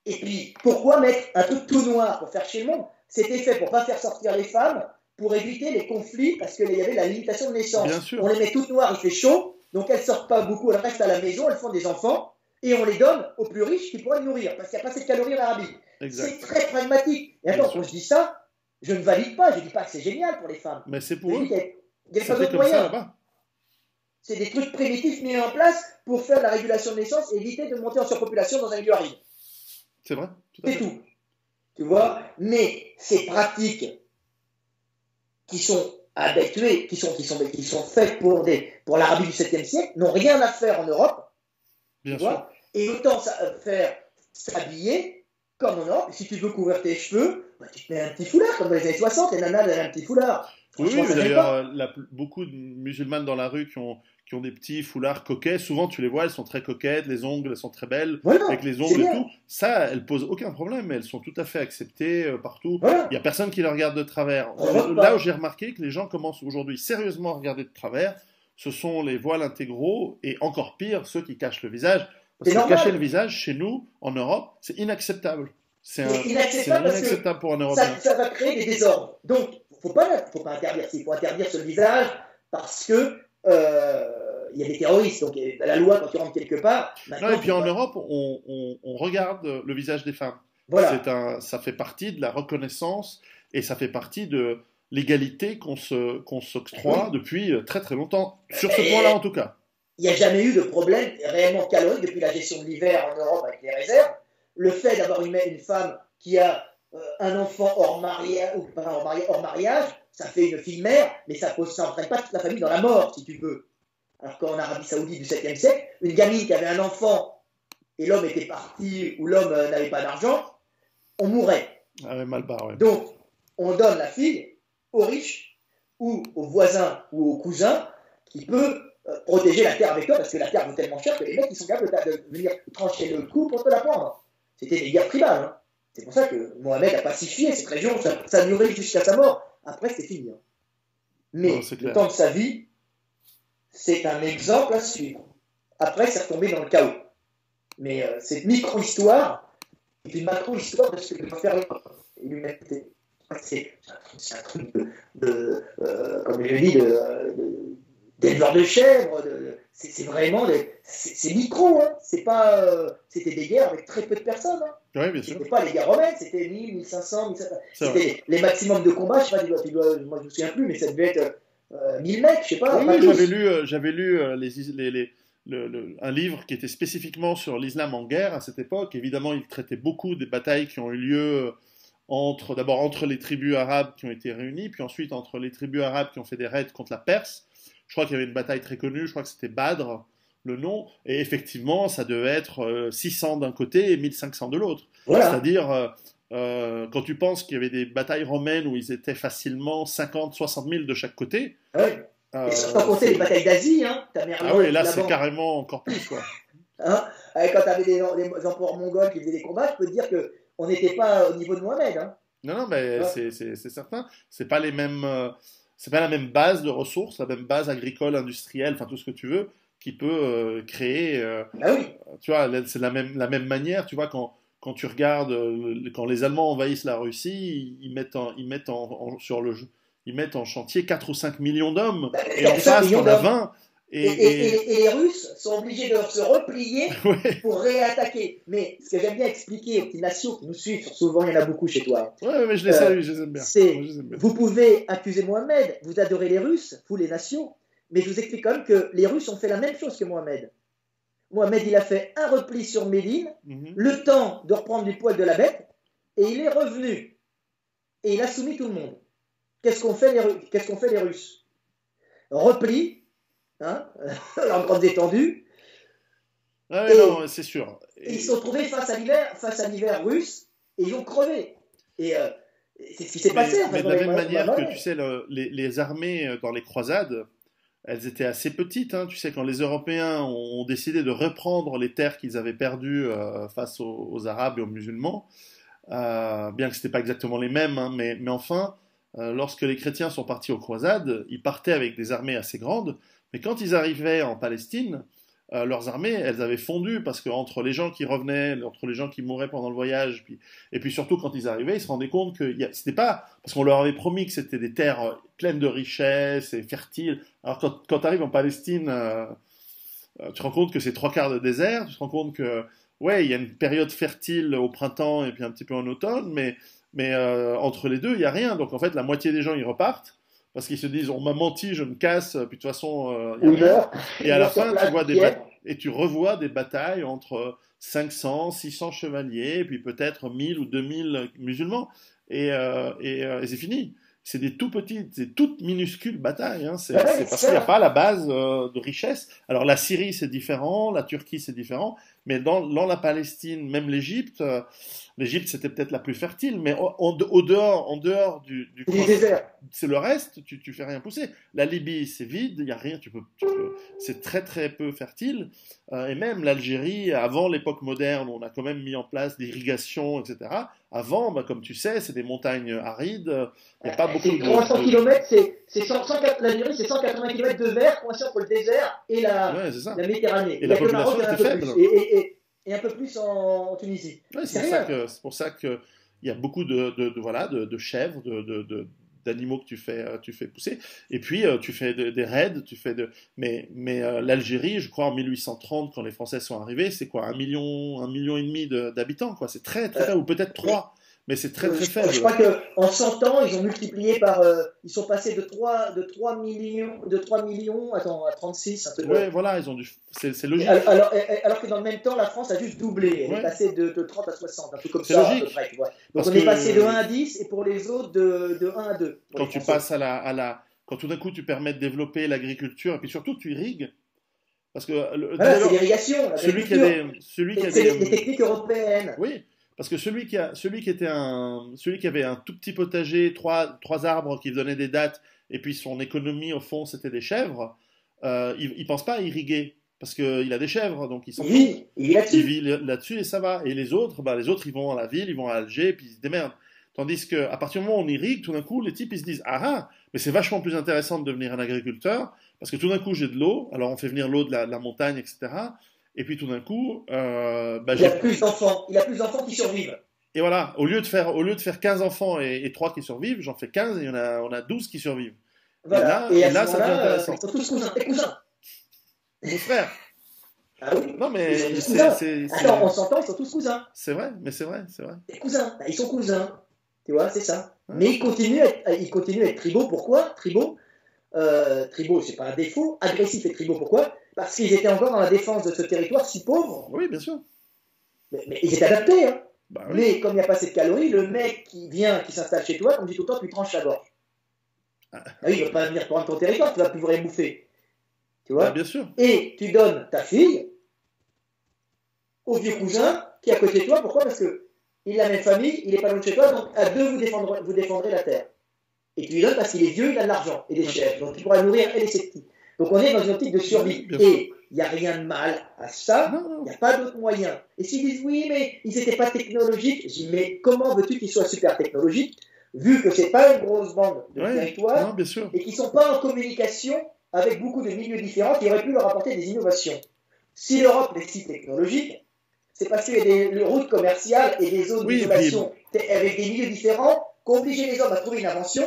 Et puis, pourquoi mettre un truc tout noir pour faire chier le monde? C'était fait pour ne pas faire sortir les femmes, pour éviter les conflits, parce qu'il y avait la limitation de naissance. Bien sûr. On les met toutes noires, il fait chaud, donc elles ne sortent pas beaucoup, elles restent à la maison, elles font des enfants, et on les donne aux plus riches qui pourraient les nourrir, parce qu'il n'y a pas assez de calories en Arabie. C'est très pragmatique. Et attends, quand je dis ça, je ne valide pas, je ne dis pas que c'est génial pour les femmes. Mais c'est pour eux. Il y a pas d'autres moyens. C'est des trucs primitifs mis en place pour faire la régulation de naissance et éviter de monter en surpopulation dans un milieu aride. C'est vrai. C'est tout. Tu vois? Mais ces pratiques qui sont habituées, qui sont faites pour l'Arabie du 7e siècle, n'ont rien à faire en Europe. Bien sûr. Et autant faire s'habiller comme en Europe. Si tu veux couvrir tes cheveux, tu te mets un petit foulard, comme dans les années 60, les nanas avaient un petit foulard. Oui, d'ailleurs, beaucoup de musulmanes dans la rue qui ont des petits foulards coquets, souvent tu les vois, elles sont très coquettes, les ongles, elles sont très belles, avec les ongles et tout. Ça, elles posent aucun problème, elles sont tout à fait acceptées partout. Il n'y a personne qui les regarde de travers. Là où j'ai remarqué que les gens commencent aujourd'hui sérieusement à regarder de travers, ce sont les voiles intégraux et encore pire, ceux qui cachent le visage. Parce que cacher le visage, chez nous, en Europe, c'est inacceptable. C'est inacceptable pour un Européen. Ça va créer des désordres. Donc, il ne faut pas interdire. Il faut interdire ce visage parce que il y a des terroristes. Donc, la loi, quand tu rentres quelque part... Non, et puis en Europe, on regarde le visage des femmes. Voilà. Ça fait partie de la reconnaissance et ça fait partie de l'égalité qu'on s'octroie depuis très très longtemps. Sur ce point-là, en tout cas. Il n'y a jamais eu de problème réellement calorique depuis la gestion de l'hiver en Europe avec les réserves. Le fait d'avoir une femme qui a un enfant hors mariage, ou pas hors mariage, ça fait une fille mère, mais ça n'entraîne pas toute la famille dans la mort, si tu veux. Alors qu'en Arabie Saoudite du 7e siècle, une gamine qui avait un enfant et l'homme était parti ou l'homme n'avait pas d'argent, on mourait. Ah ouais, mal barre, ouais. Donc, on donne la fille aux riches ou aux voisins ou aux cousins qui peut protéger la terre avec eux, parce que la terre vaut tellement cher que les mecs ils sont capables de venir trancher le cou pour te la prendre. C'était des guerres tribales. Hein. C'est pour ça que Mohamed a pacifié cette région, ça durait jusqu'à sa mort. Après, c'était fini. Hein. Mais le temps de sa vie, c'est un exemple à suivre. Après, c'est retombé dans le chaos. Mais cette micro-histoire est une macro-histoire de ce que doit faire l'humanité. C'est un truc comme je dis, d'éleveurs de chèvres. C'est vraiment c'est micro. Hein. C'est pas, c'était des guerres avec très peu de personnes. Hein. Oui, bien sûr. C'était pas les guerres romaines, c'était 1000, 1500, 1700. C'était les maximums de combats, je sais pas, moi je me souviens plus, mais ça devait être 1000 mecs, je sais pas. Oui, j'avais lu un livre qui était spécifiquement sur l'islam en guerre à cette époque. Évidemment, il traitait beaucoup des batailles qui ont eu lieu d'abord entre les tribus arabes qui ont été réunies, puis ensuite entre les tribus arabes qui ont fait des raids contre la Perse. Je crois qu'il y avait une bataille très connue, je crois que c'était Badr, le nom, et effectivement, ça devait être 600 d'un côté et 1500 de l'autre. Voilà. C'est-à-dire, quand tu penses qu'il y avait des batailles romaines où ils étaient facilement 50, 60 000 de chaque côté. Ouais. Et sans compter les batailles d'Asie, hein. Ah oui, là c'est carrément encore plus, quoi. Hein, quand tu avais des empereurs mongols qui faisaient des combats, je peux te dire qu'on n'était pas au niveau de Mohamed. Hein. Non, mais c'est certain. C'est pas les mêmes. C'est pas la même base de ressources, la même base agricole, industrielle, enfin tout ce que tu veux, qui peut créer. Ah oui. Tu vois, c'est la même manière. Tu vois, quand tu regardes, quand les Allemands envahissent la Russie, ils mettent en chantier 4 ou 5 millions d'hommes. Et en face, on a 20. Et les Russes sont obligés de se replier pour réattaquer. Mais ce que j'aime bien expliquer aux petits nations qui nous suivent, souvent il y en a beaucoup chez toi. Oui, mais je les salue, je les aime bien. Vous pouvez accuser Mohamed, vous adorez les Russes, vous les nations, mais je vous explique quand même que les Russes ont fait la même chose que Mohamed. Mohamed, il a fait un repli sur Médine, le temps de reprendre du poil de la bête, et il est revenu. Et il a soumis tout le monde. Qu'est-ce qu'ont fait les Russes? Repli. Hein, en grande étendue. Ah oui, non, c'est sûr. Et ils se sont trouvés face à l'hiver russe, et ils ont crevé. Et c'est ce qui s'est passé. Mais de la même manière que, tu sais, les armées dans les croisades, elles étaient assez petites. Hein, tu sais, quand les Européens ont décidé de reprendre les terres qu'ils avaient perdues face aux Arabes et aux musulmans, bien que ce n'était pas exactement les mêmes, hein, mais enfin, lorsque les chrétiens sont partis aux croisades, ils partaient avec des armées assez grandes. Mais quand ils arrivaient en Palestine, leurs armées, elles avaient fondu parce qu'entre les gens qui revenaient, entre les gens qui mouraient pendant le voyage, et puis surtout quand ils arrivaient, ils se rendaient compte que c'était pas parce qu'on leur avait promis que c'était des terres pleines de richesses et fertiles. Alors quand tu arrives en Palestine, tu te rends compte que c'est 3/4 de désert. Tu te rends compte que ouais, il y a une période fertile au printemps et puis un petit peu en automne, mais entre les deux, il y a rien. Donc en fait, la moitié des gens ils repartent. Parce qu'ils se disent, on m'a menti, je me casse, puis de toute façon, et à la fin, tu revois des batailles entre 500, 600 chevaliers, et puis peut-être 1000 ou 2000 musulmans, et c'est fini. C'est des toutes minuscules batailles. Hein. C'est parce qu'il n'y a pas la base de richesse. Alors la Syrie, c'est différent, la Turquie, c'est différent, mais dans la Palestine, même l'Égypte, l'Égypte, c'était peut-être la plus fertile, mais en dehors du désert. C'est le reste, tu fais rien pousser. La Libye, c'est vide, il y a rien, c'est très très peu fertile. Et même l'Algérie, avant l'époque moderne, on a quand même mis en place l'irrigation, etc. Avant, comme tu sais, c'est des montagnes arides. Il n'y a pas beaucoup de... 300 km, l'Algérie, c'est 180 km de verre coincé entre le désert et la Méditerranée. Et la population était faible. Et un peu plus en Tunisie. Ouais, c'est pour ça qu'il y a beaucoup de chèvres, d'animaux que tu fais pousser. Et puis, tu fais des raids, mais l'Algérie, je crois, en 1830, quand les Français sont arrivés, c'est quoi, 1,5 million d'habitants, quoi. C'est très, très, ou peut-être 3. mais c'est très très faible. Je crois qu'en 100 ans, ils ont multiplié par. Ils sont passés de 3 millions à 36, un truc. Ouais, voilà, ils ont dû. C'est logique. Alors que dans le même temps, la France a juste doublé. Elle est passée de 30 à 60, un truc comme ça. Logique. À peu près, tu vois. Donc on est passé de 1 à 10 et pour les autres de 1 à 2. Quand tu passes quand tout d'un coup tu permets de développer l'agriculture et puis surtout tu irrigues. Parce que voilà, c'est l'irrigation. C'est des techniques européennes. Oui, parce que celui qui avait un tout petit potager, trois arbres qui donnaient des dattes, et puis son économie au fond c'était des chèvres, il pense pas à irriguer parce qu'il a des chèvres, donc il vit là-dessus et ça va. Et les autres ils vont à la ville, ils vont à Alger, et puis ils se démerdent. Tandis qu'à partir du moment où on irrigue, tout d'un coup, les types, ils se disent « Ah, mais c'est vachement plus intéressant de devenir un agriculteur, parce que tout d'un coup, j'ai de l'eau, alors on fait venir l'eau de la montagne, etc. Et puis tout d'un coup... il a plus d'enfants qui survivent. Et voilà, au lieu de faire 15 enfants et 3 qui survivent, j'en fais 15 et on a 12 qui survivent. Voilà. Et là ça devient intéressant. Ils sont tous cousins. Mon frère. Ah oui. Non, mais Attends, on s'entend, ils sont tous cousins. C'est vrai, mais c'est vrai. Les cousins, ils sont cousins. Tu vois, c'est ça. Ouais. Mais ils continuent à être tribaux. Pourquoi tribaux, c'est pas un défaut. Agressifs et tribaux, pourquoi? Parce qu'ils étaient encore dans la défense de ce territoire si pauvre. Oui, bien sûr. Mais ils étaient adaptés. Hein. Bah, oui. Mais comme il n'y a pas assez de calories, le mec qui s'installe chez toi, comme dit tout le temps, tu lui tranches la gorge. Ah oui, il ne va pas venir prendre ton territoire, tu vas plus rien bouffer. Tu vois, bien sûr. Et tu donnes ta fille au vieux cousin qui est à côté de toi. Pourquoi? Parce que il a la même famille, il n'est pas loin de chez toi, donc à deux, vous défendrez la terre. Et tu lui donnes parce qu'il est vieux, il a de l'argent et des chèvres, donc il pourra nourrir et les petits. Donc on est dans une optique de survie. Et il n'y a rien de mal à ça, il n'y a pas d'autre moyen. Et s'ils disent oui, mais ils n'étaient pas technologiques, je dis mais comment veux-tu qu'ils soient super technologiques, vu que ce n'est pas une grosse bande de territoire et qu'ils ne sont pas en communication avec beaucoup de milieux différents qui auraient pu leur apporter des innovations. Si l'Europe est si technologique, c'est parce qu'il y a des routes commerciales et des zones d'innovation avec des milieux différents qui ont obligé les hommes à trouver une invention.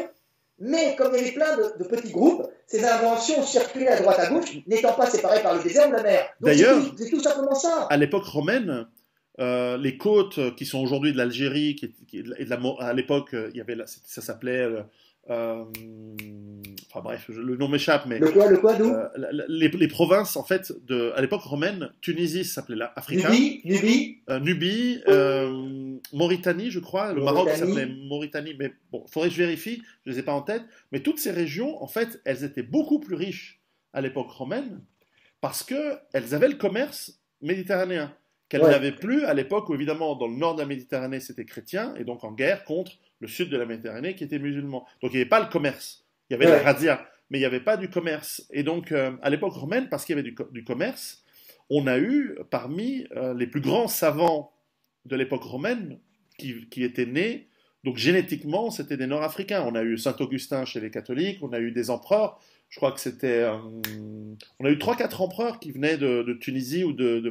Mais comme il y avait plein de petits groupes, ces inventions circulaient à droite à gauche, n'étant pas séparées par le désert ou la mer. D'ailleurs, c'est tout simplement ça. À l'époque romaine, les côtes qui sont aujourd'hui de l'Algérie, à l'époque, ça s'appelait... enfin bref, le nom m'échappe, mais... Le quoi, d'où les provinces, en fait, à l'époque romaine, Tunisie, ça s'appelait l'Afrique. Nubie, Mauritanie, je crois. Le Maroc s'appelait Mauritanie, mais bon, faudrait que je vérifie, je les ai pas en tête. Mais toutes ces régions, en fait, elles étaient beaucoup plus riches à l'époque romaine parce qu'elles avaient le commerce méditerranéen qu'elles n'avaient plus à l'époque où, évidemment, dans le nord de la Méditerranée, c'était chrétien, et donc en guerre contre le sud de la Méditerranée qui était musulman. Donc il n'y avait pas le commerce. Il y avait la razzia, mais il n'y avait pas du commerce. Et donc, à l'époque romaine, parce qu'il y avait du commerce, on a eu parmi les plus grands savants de l'époque romaine qui étaient nés, donc génétiquement, c'était des Nord-Africains. On a eu Saint-Augustin chez les catholiques, on a eu des empereurs, je crois que c'était... on a eu 3-4 empereurs qui venaient de Tunisie ou de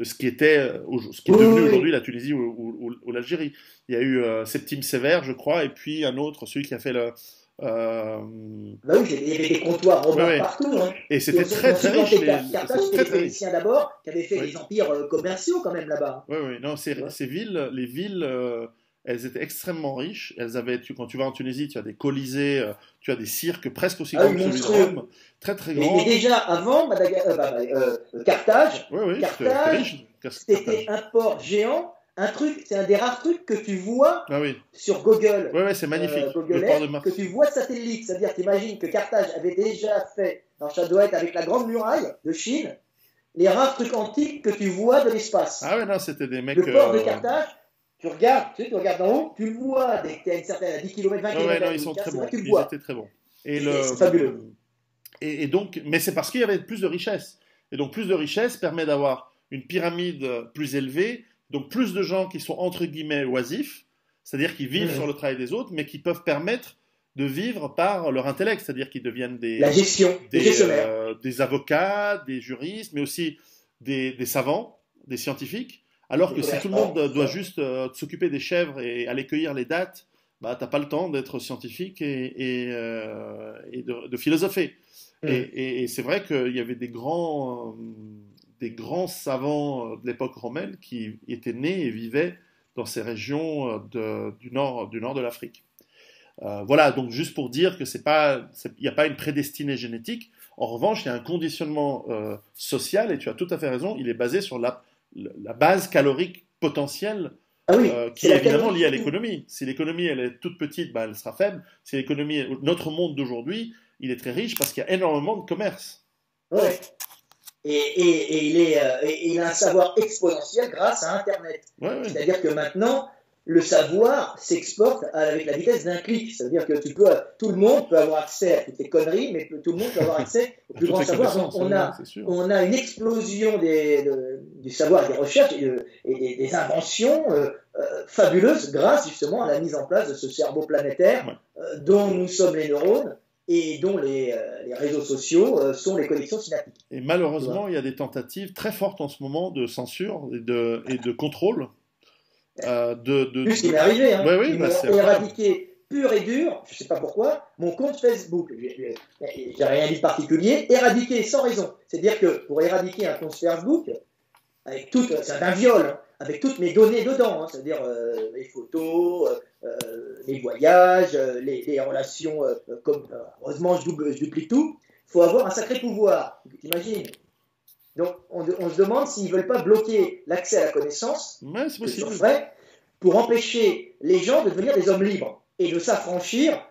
ce qui était, ce qui est devenu aujourd'hui la Tunisie ou l'Algérie. Il y a eu Septime Sévère, je crois, et puis un autre, celui qui a fait le... Bah oui, il y avait des comptoirs romains partout. Hein. Et c'était très riche. Carthage, c'était les Phéniciens d'abord, qui avaient fait les empires commerciaux quand même là-bas. Oui. Non, les villes, elles étaient extrêmement riches. Elles avaient, quand tu vas en Tunisie, tu as des colisées, tu as des cirques presque aussi grands que celui de Rome. Très grands. Mais déjà avant, Carthage, c'était un port géant. C'est un des rares trucs que tu vois sur Google. Oui, c'est magnifique. Le port de Mars. Que tu vois de satellite. C'est-à-dire, t'imagines que Carthage avait déjà fait, alors ça doit être avec la Grande Muraille de Chine, les rares trucs antiques que tu vois de l'espace. Ah ouais, non, c'était des mecs... Le port de Carthage, tu regardes d'en haut, tu le vois, t'as une certaine, à 10 km, 20 km. Non, ils sont très bons. Ils étaient très bons. C'est fabuleux. Et donc, mais c'est parce qu'il y avait plus de richesse. Et donc, plus de richesse permet d'avoir une pyramide plus élevée. Donc plus de gens qui sont entre guillemets oisifs, c'est-à-dire qui vivent sur le travail des autres, mais qui peuvent permettre de vivre par leur intellect, c'est-à-dire qu'ils deviennent des avocats, des juristes, mais aussi des savants, des scientifiques. Alors que si tout le monde doit juste s'occuper des chèvres et aller cueillir les dattes, bah t'as pas le temps d'être scientifique et de philosopher. Et c'est vrai qu'il y avait des grands savants de l'époque romaine qui étaient nés et vivaient dans ces régions du nord de l'Afrique. Voilà, donc juste pour dire que il n'y a pas une prédestinée génétique. En revanche, il y a un conditionnement social, et tu as tout à fait raison, il est basé sur la base calorique potentielle Ah oui, qui c'est est la évidemment calorie liée à surtout. l'économie. Si l'économie elle est toute petite, bah, elle sera faible. Si l'économie, notre monde d'aujourd'hui, il est très riche parce qu'il y a énormément de commerce. Ouais. Et il a un savoir exponentiel grâce à Internet. Ouais, ouais. C'est-à-dire que maintenant, le savoir s'exporte avec la vitesse d'un clic. C'est-à-dire que tout le monde peut avoir accès à toutes les conneries, mais tout le monde peut avoir accès au plus Toutes grand les savoir. Donc connaissances, ouais, c'est sûr. on a une explosion du savoir, des recherches des inventions fabuleuses grâce justement à la mise en place de ce cerveau planétaire Ouais. dont nous sommes les neurones et dont les réseaux sociaux sont les connexions synaptiques. Et Tu vois. malheureusement, il y a des tentatives très fortes en ce moment de censure et de contrôle. Plus ce qui m'est arrivé, hein. Ouais, oui, Ils bah, m'ont c'est incroyable. éradiqué pur et dur, je ne sais pas pourquoi, mon compte Facebook. J'ai rien dit de particulier, éradiqué sans raison. C'est-à-dire que pour éradiquer un compte Facebook, c'est un viol, hein, avec toutes mes données dedans, hein, c'est-à-dire les photos, les voyages, les relations, heureusement je duplique tout, il faut avoir un sacré pouvoir, t'imagines. Donc on se demande s'ils ne veulent pas bloquer l'accès à la connaissance, Ouais, c'est que je possible. ferais, pour empêcher les gens de devenir des hommes libres et de s'affranchir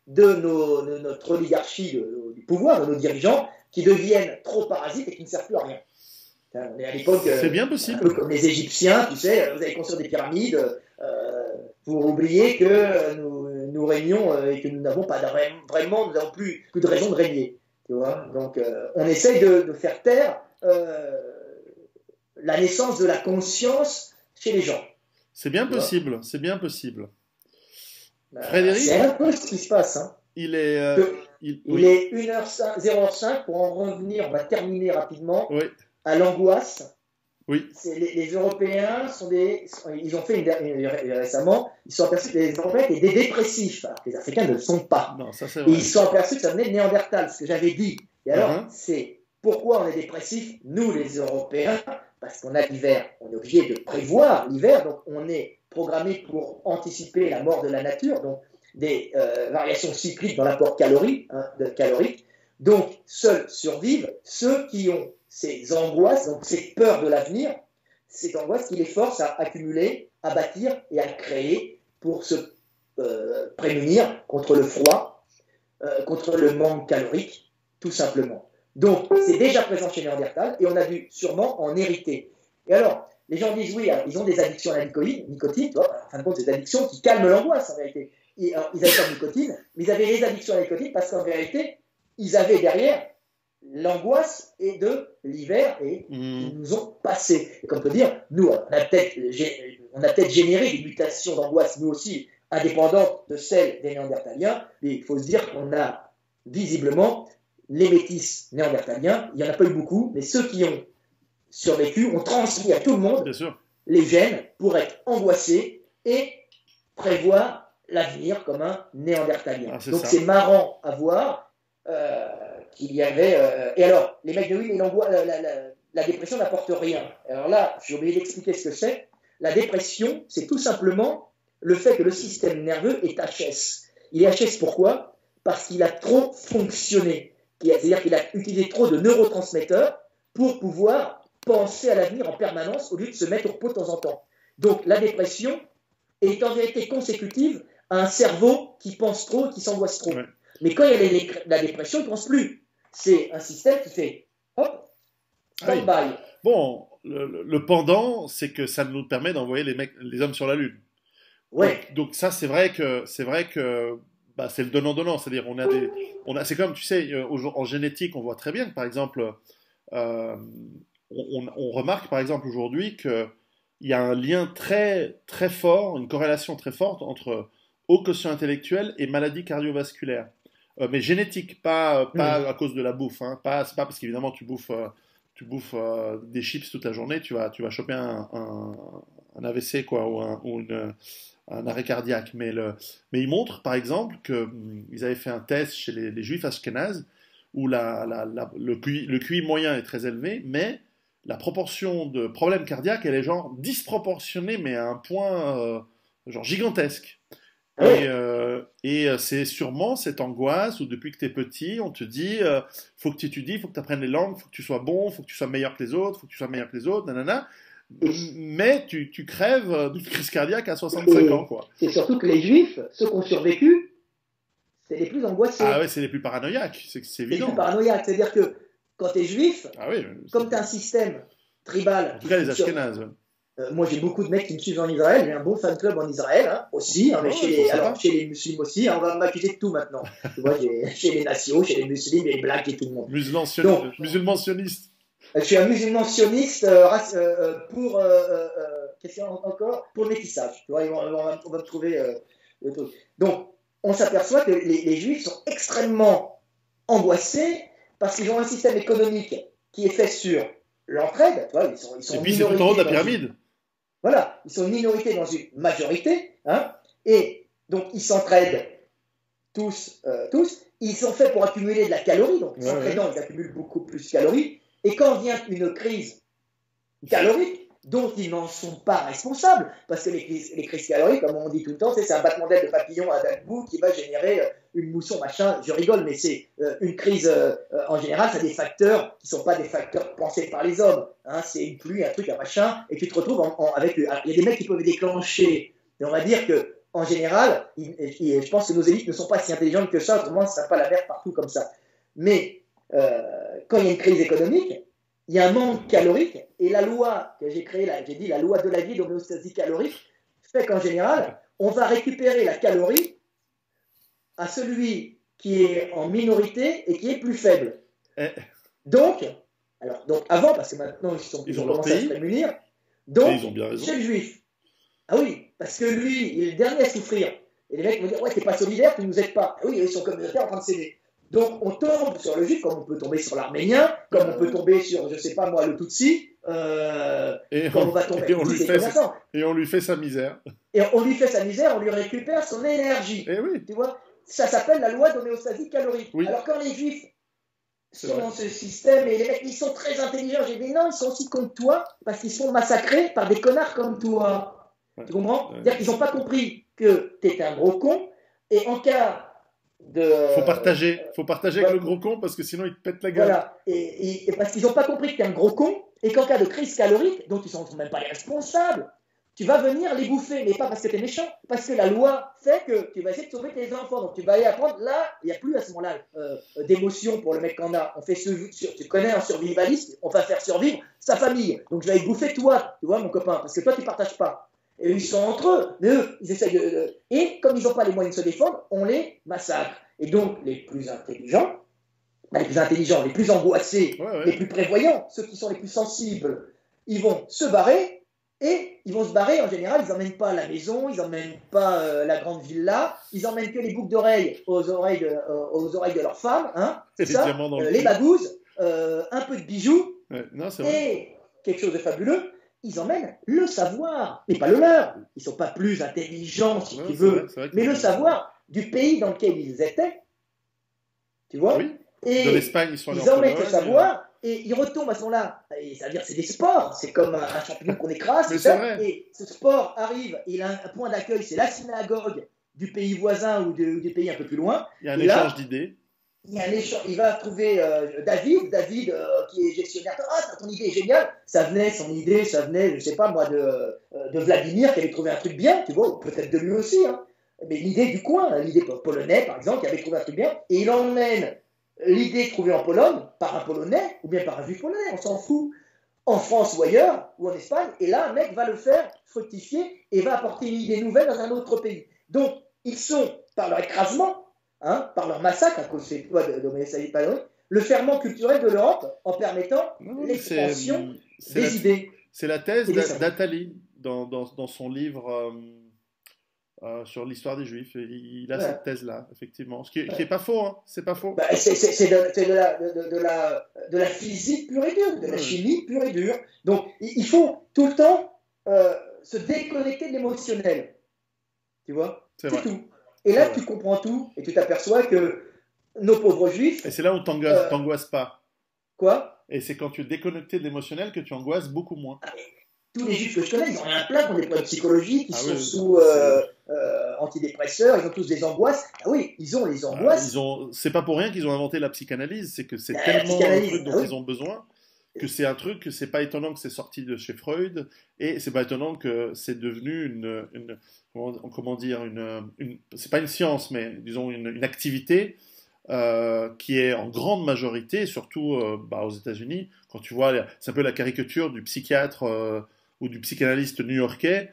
de notre oligarchie du pouvoir, de nos dirigeants, qui deviennent trop parasites et qui ne servent plus à rien. On est à l'époque, C'est bien un possible. peu comme les Égyptiens, tu sais, vous allez construire des pyramides pour oublier que nous régnons et que nous n'avons pas vraiment, nous n'avons plus de raison de régner. Tu vois. Donc, on essaye de faire taire la naissance de la conscience chez les gens. C'est bien Tu vois. possible. C'est bien possible. C'est Frédéric, un peu ce qui se passe. Hein. il est. Il Oui, est 0h05 pour en revenir, on va terminer rapidement, oui, à l'angoisse. oui. Les Européens ils ont fait récemment, ils sont aperçus que les Européens étaient des dépressifs, alors que les Africains ne le sont pas. Non, ça c'est Et vrai. ils se sont aperçus que ça venait de Néandertal, ce que j'avais dit. Et alors, Uh-huh. c'est pourquoi on est dépressifs, nous les Européens, parce qu'on a l'hiver, on est obligé de prévoir l'hiver, donc on est programmé pour anticiper la mort de la nature, donc des variations cycliques dans l'apport calorique. Donc, seuls survivent ceux qui ont ces angoisses, donc ces peurs de l'avenir, ces angoisses qui les forcent à accumuler, à bâtir et à créer pour se prémunir contre le froid, contre le manque calorique, tout simplement. Donc, c'est déjà présent chez Néandertal et on a dû sûrement en hériter. Et alors, les gens disent oui, alors, ils ont des addictions à la nicotine, tu vois, en fin de compte, c'est des addictions qui calment l'angoisse en réalité. Alors, ils n'avaient pas de nicotine, mais ils avaient les addictions à la nicotine parce qu'en vérité, ils avaient derrière l'angoisse et de l'hiver et ils nous ont passé. Et comme on peut dire, nous, on a peut-être généré des mutations d'angoisse, nous aussi, indépendantes de celles des Néandertaliens, mais il faut se dire qu'on a visiblement les métis néandertaliens, il n'y en a pas eu beaucoup, mais ceux qui ont survécu ont transmis à tout le monde Bien sûr. les gènes pour être angoissés et prévoir l'avenir comme un néandertalien. Ah, Donc ça. c'est marrant à voir qu'il y avait... Et alors, les mecs de oui, mais la dépression n'apporte rien. Alors là, j'ai oublié d'expliquer ce que c'est. La dépression, c'est tout simplement le fait que le système nerveux est HS. Il est HS pourquoi ? Parce qu'il a trop fonctionné. C'est-à-dire qu'il a utilisé trop de neurotransmetteurs pour pouvoir penser à l'avenir en permanence au lieu de se mettre au repos de temps en temps. Donc la dépression est en vérité consécutive à un cerveau qui pense trop et qui s'angoisse trop. Ouais. Mais quand il y a la dépression, il ne pense plus. C'est un système qui fait hop, stand-by. Ah oui. Bon, le pendant, c'est que ça nous permet d'envoyer les hommes sur la Lune. Ouais. Donc ça, c'est vrai que bah, c'est le donnant-donnant. C'est-à-dire, c'est comme, tu sais, en génétique, on voit très bien que, par exemple, on remarque, par exemple, aujourd'hui qu'il y a un lien très, très fort, une corrélation très forte entre haut quotient intellectuel et maladie cardiovasculaire. Mais génétique, pas à cause de la bouffe. Hein. C'est pas parce qu'évidemment, tu bouffes des chips toute la journée, tu vas choper un AVC, quoi, ou un arrêt cardiaque. Mais ils montrent, par exemple, qu'ils avaient fait un test chez les juifs ashkénazes où le QI moyen est très élevé, mais la proportion de problèmes cardiaques, elle est genre disproportionnée, mais à un point genre gigantesque. Et c'est sûrement cette angoisse où depuis que tu es petit, on te dit faut que tu étudies, faut que tu apprennes les langues, faut que tu sois bon, faut que tu sois meilleur que les autres, faut que tu sois meilleur que les autres, nanana. Mais tu crèves d'une crise cardiaque à 65 ans, quoi. Et surtout que les Juifs, ceux qui ont survécu, c'est les plus angoissés. Ah ouais, c'est les plus paranoïaques, c'est évident. C'est les plus paranoïaques, c'est-à-dire que quand tu es juif, comme tu as un système tribal. En tout cas, les Ashkénazes. Moi, j'ai beaucoup de mecs qui me suivent en Israël. J'ai un bon fan club en Israël aussi. Mais chez les musulmans aussi, on va m'accuser de tout maintenant. Tu vois, chez les nations, chez les musulmans, les blacks et tout le monde. Musulman sioniste. Je suis un musulman sioniste pour qu'est-ce qu'il y a encore pour le métissage. Tu vois, on va me trouver le truc. Donc, on s'aperçoit que les juifs sont extrêmement angoissés parce qu'ils ont un système économique qui est fait sur l'entraide. Tu vois, ils sont et puis c'est tout en haut de la pyramide. Voilà, ils sont une minorité dans une majorité, hein, et donc ils s'entraident tous. Ils sont faits pour accumuler de la calorie, donc s'entraidant, ils accumulent beaucoup plus de calories. Et quand vient une crise calorique, dont ils n'en sont pas responsables, parce que les crises caloriques, comme on dit tout le temps, c'est un battement d'aile de papillon à debout qui va générer une mousson, machin. Je rigole, mais c'est une crise, en général, ça a des facteurs qui ne sont pas des facteurs pensés par les hommes. Hein, c'est une pluie, un truc, un machin, et tu te retrouves avec... Il y a des mecs qui peuvent déclencher. Et on va dire que en général, je pense que nos élites ne sont pas si intelligentes que ça, autrement, ça ne serait pas la merde partout comme ça. Mais quand il y a une crise économique, il y a un manque calorique, et la loi que j'ai créée, j'ai dit la loi de la vie d'homéostasie calorique, fait qu'en général, on va récupérer la calorie à celui qui est en minorité et qui est plus faible. Donc avant, parce que maintenant ils ont commencé à se prémunir, donc chez le juif. Ah oui, parce que lui, il est le dernier à souffrir. Et les mecs vont dire, ouais, t'es pas solidaire, tu nous aides pas. Ah oui, ils sont communautaires en train de céder. Donc on tombe sur le juif, comme on peut tomber sur l'arménien, comme on peut tomber sur, je sais pas moi, le Tutsi, comme on va tomber. Et on lui fait sa misère. Et on lui fait sa misère, on lui récupère son énergie. Et oui. Tu vois, ça s'appelle la loi d'homéostasie calorique. Oui. Alors quand les juifs sont dans ce système, et les mecs, ils sont très intelligents, j'ai dit non, ils sont aussi contre toi, parce qu'ils sont massacrés par des connards comme toi. Ouais. Tu comprends? C'est-à-dire qu'ils n'ont pas compris que tu étais un gros con, et en cas faut partager avec le gros con parce que sinon il te pète la gueule. Voilà, et parce qu'ils n'ont pas compris que tu es un gros con et qu'en cas de crise calorique, dont ils ne sont même pas les responsables, tu vas venir les bouffer, mais pas parce que tu es méchant, parce que la loi fait que tu vas essayer de sauver tes enfants. Donc tu vas aller apprendre, là, il n'y a plus à ce moment-là d'émotion pour le mec qu'on a. On fait tu connais un survivaliste, on va faire survivre sa famille. Donc je vais aller bouffer toi, tu vois mon copain, parce que toi tu ne partages pas. Et ils sont entre eux, mais eux, ils essayent de... Et comme ils n'ont pas les moyens de se défendre, on les massacre. Et donc, les plus intelligents, les plus angoissés, les plus prévoyants, ceux qui sont les plus sensibles, ils vont se barrer, et ils vont se barrer, en général, ils n'emmènent pas la maison, ils n'emmènent pas la grande villa, ils n'emmènent que les boucles d'oreilles aux oreilles de leurs femmes, hein, c'est ça, les bagouzes, un peu de bijoux, et quelque chose de fabuleux. Ils emmènent le savoir, mais pas le leur. Ils ne sont pas plus intelligents, si tu veux, mais le savoir du pays dans lequel ils étaient. Tu vois? Oui. Et de l'Espagne, ils emmènent le savoir et ils retombent à ce moment-là. C'est-à-dire, c'est des sports. C'est comme un champignon qu'on écrase. Et ce sport arrive, il a un point d'accueil, c'est la synagogue du pays voisin ou du pays un peu plus loin. Il y a un échange d'idées. Il va trouver David qui est gestionnaire. Ah, ton idée est géniale. Son idée, ça venait, je sais pas moi, de Vladimir qui avait trouvé un truc bien, tu vois, peut-être de lui aussi. Hein. Mais l'idée du coin, l'idée polonais par exemple, qui avait trouvé un truc bien, et il emmène l'idée trouvée en Pologne par un Polonais ou bien par un Juif polonais, on s'en fout, en France ou ailleurs, ou en Espagne, et là un mec va le faire fructifier et va apporter une idée nouvelle dans un autre pays. Donc ils sont, par leur écrasement, hein, par leur massacre, à cause de le ferment culturel de l'Europe en permettant l'expansion des idées. C'est la thèse d'Attali dans son livre sur l'histoire des Juifs. Il a cette thèse-là, effectivement. Ce qui n'est pas faux, hein. C'est pas faux. C'est de la physique pure et dure, de la chimie pure et dure. Donc, il faut tout le temps se déconnecter de l'émotionnel. Tu vois? C'est tout. Et là, tu comprends tout et tu t'aperçois que nos pauvres juifs... Et c'est là où t'angoisses pas. Quoi? Et c'est quand tu es déconnecté de l'émotionnel que tu angoisses beaucoup moins. Tous les juifs que je connais, ils ont un plein qui ont des problèmes psychologiques, ils sont Oui, sous antidépresseurs, ils ont tous des angoisses. Ah oui, ils ont les angoisses. C'est pas pour rien qu'ils ont inventé la psychanalyse, c'est que c'est La tellement un psychanalyse, truc dont ils ont besoin que c'est un truc que c'est pas étonnant que c'est sorti de chez Freud et c'est pas étonnant que c'est devenu comment dire c'est pas une science mais disons une activité qui est en grande majorité, surtout aux États-Unis, quand tu vois, c'est un peu la caricature du psychiatre ou du psychanalyste new-yorkais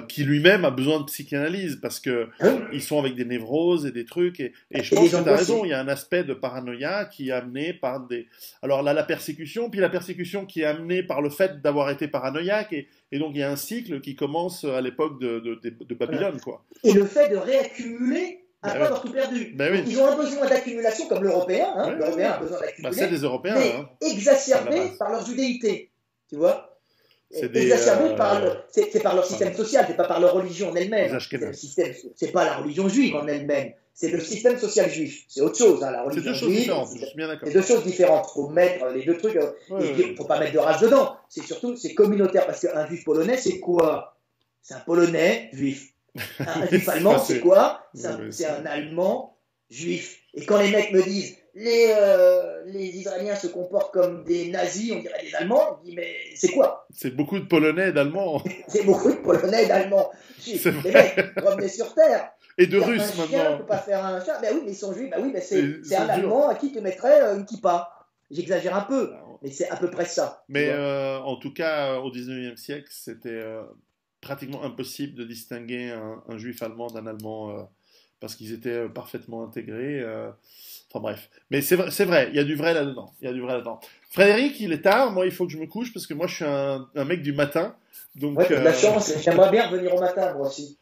qui lui-même a besoin de psychanalyse parce que ils sont avec des névroses et des trucs et je pense que tu as raison, il y a un aspect de paranoïa qui est amené par des... Alors là, la persécution qui est amenée par le fait d'avoir été paranoïaque et donc il y a un cycle qui commence à l'époque de Babylone, quoi. Et le fait de réaccumuler après avoir tout perdu. Oui. Ils ont un besoin d'accumulation comme l'Européen, l'Européen a besoin d'accumuler, c'est des Européens, mais exacerbé par leur judéité, tu vois. Exacerbé c'est par leur système social, c'est pas par leur religion en elle-même. C'est pas la religion juive en elle-même, c'est le système social juif. C'est autre chose, hein, la religion juive. C'est deux choses différentes. Il faut mettre les deux trucs. Il ne faut pas mettre de race dedans. C'est communautaire parce qu'un juif polonais, c'est quoi? C'est un polonais juif. Un juif allemand, c'est quoi? C'est un allemand juif. Et quand les mecs me disent les Israéliens se comportent comme des nazis, on dirait des Allemands, on dit mais c'est quoi? C'est beaucoup de Polonais et d'Allemands. C'est beaucoup de Polonais et d'Allemands. Les mecs, revenez sur Terre. Et de Russes maintenant. Un chien ne peut pas faire un chat. Ben oui, mais ils sont juifs. Ben oui, mais c'est un Allemand à qui tu mettrais une kippa. J'exagère un peu, mais c'est à peu près ça. Mais en tout cas, au 19e siècle, c'était pratiquement impossible de distinguer un juif allemand d'un Allemand parce qu'ils étaient parfaitement intégrés. Enfin bref. Mais c'est vrai, il y a du vrai là-dedans. Frédéric, il est tard, moi il faut que je me couche parce que moi je suis un mec du matin. Donc, de la chance, j'aimerais bien revenir au matin moi aussi.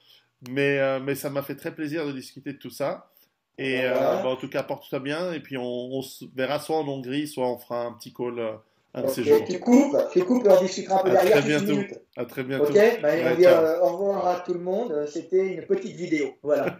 Mais ça m'a fait très plaisir de discuter de tout ça. Et en tout cas, porte-toi bien. Et puis on se verra soit en Hongrie, soit on fera un petit call un de ces jours. Tu coupes et on discutera un peu derrière. À très bientôt. Ok, on va dire au revoir à tout le monde. C'était une petite vidéo. Voilà.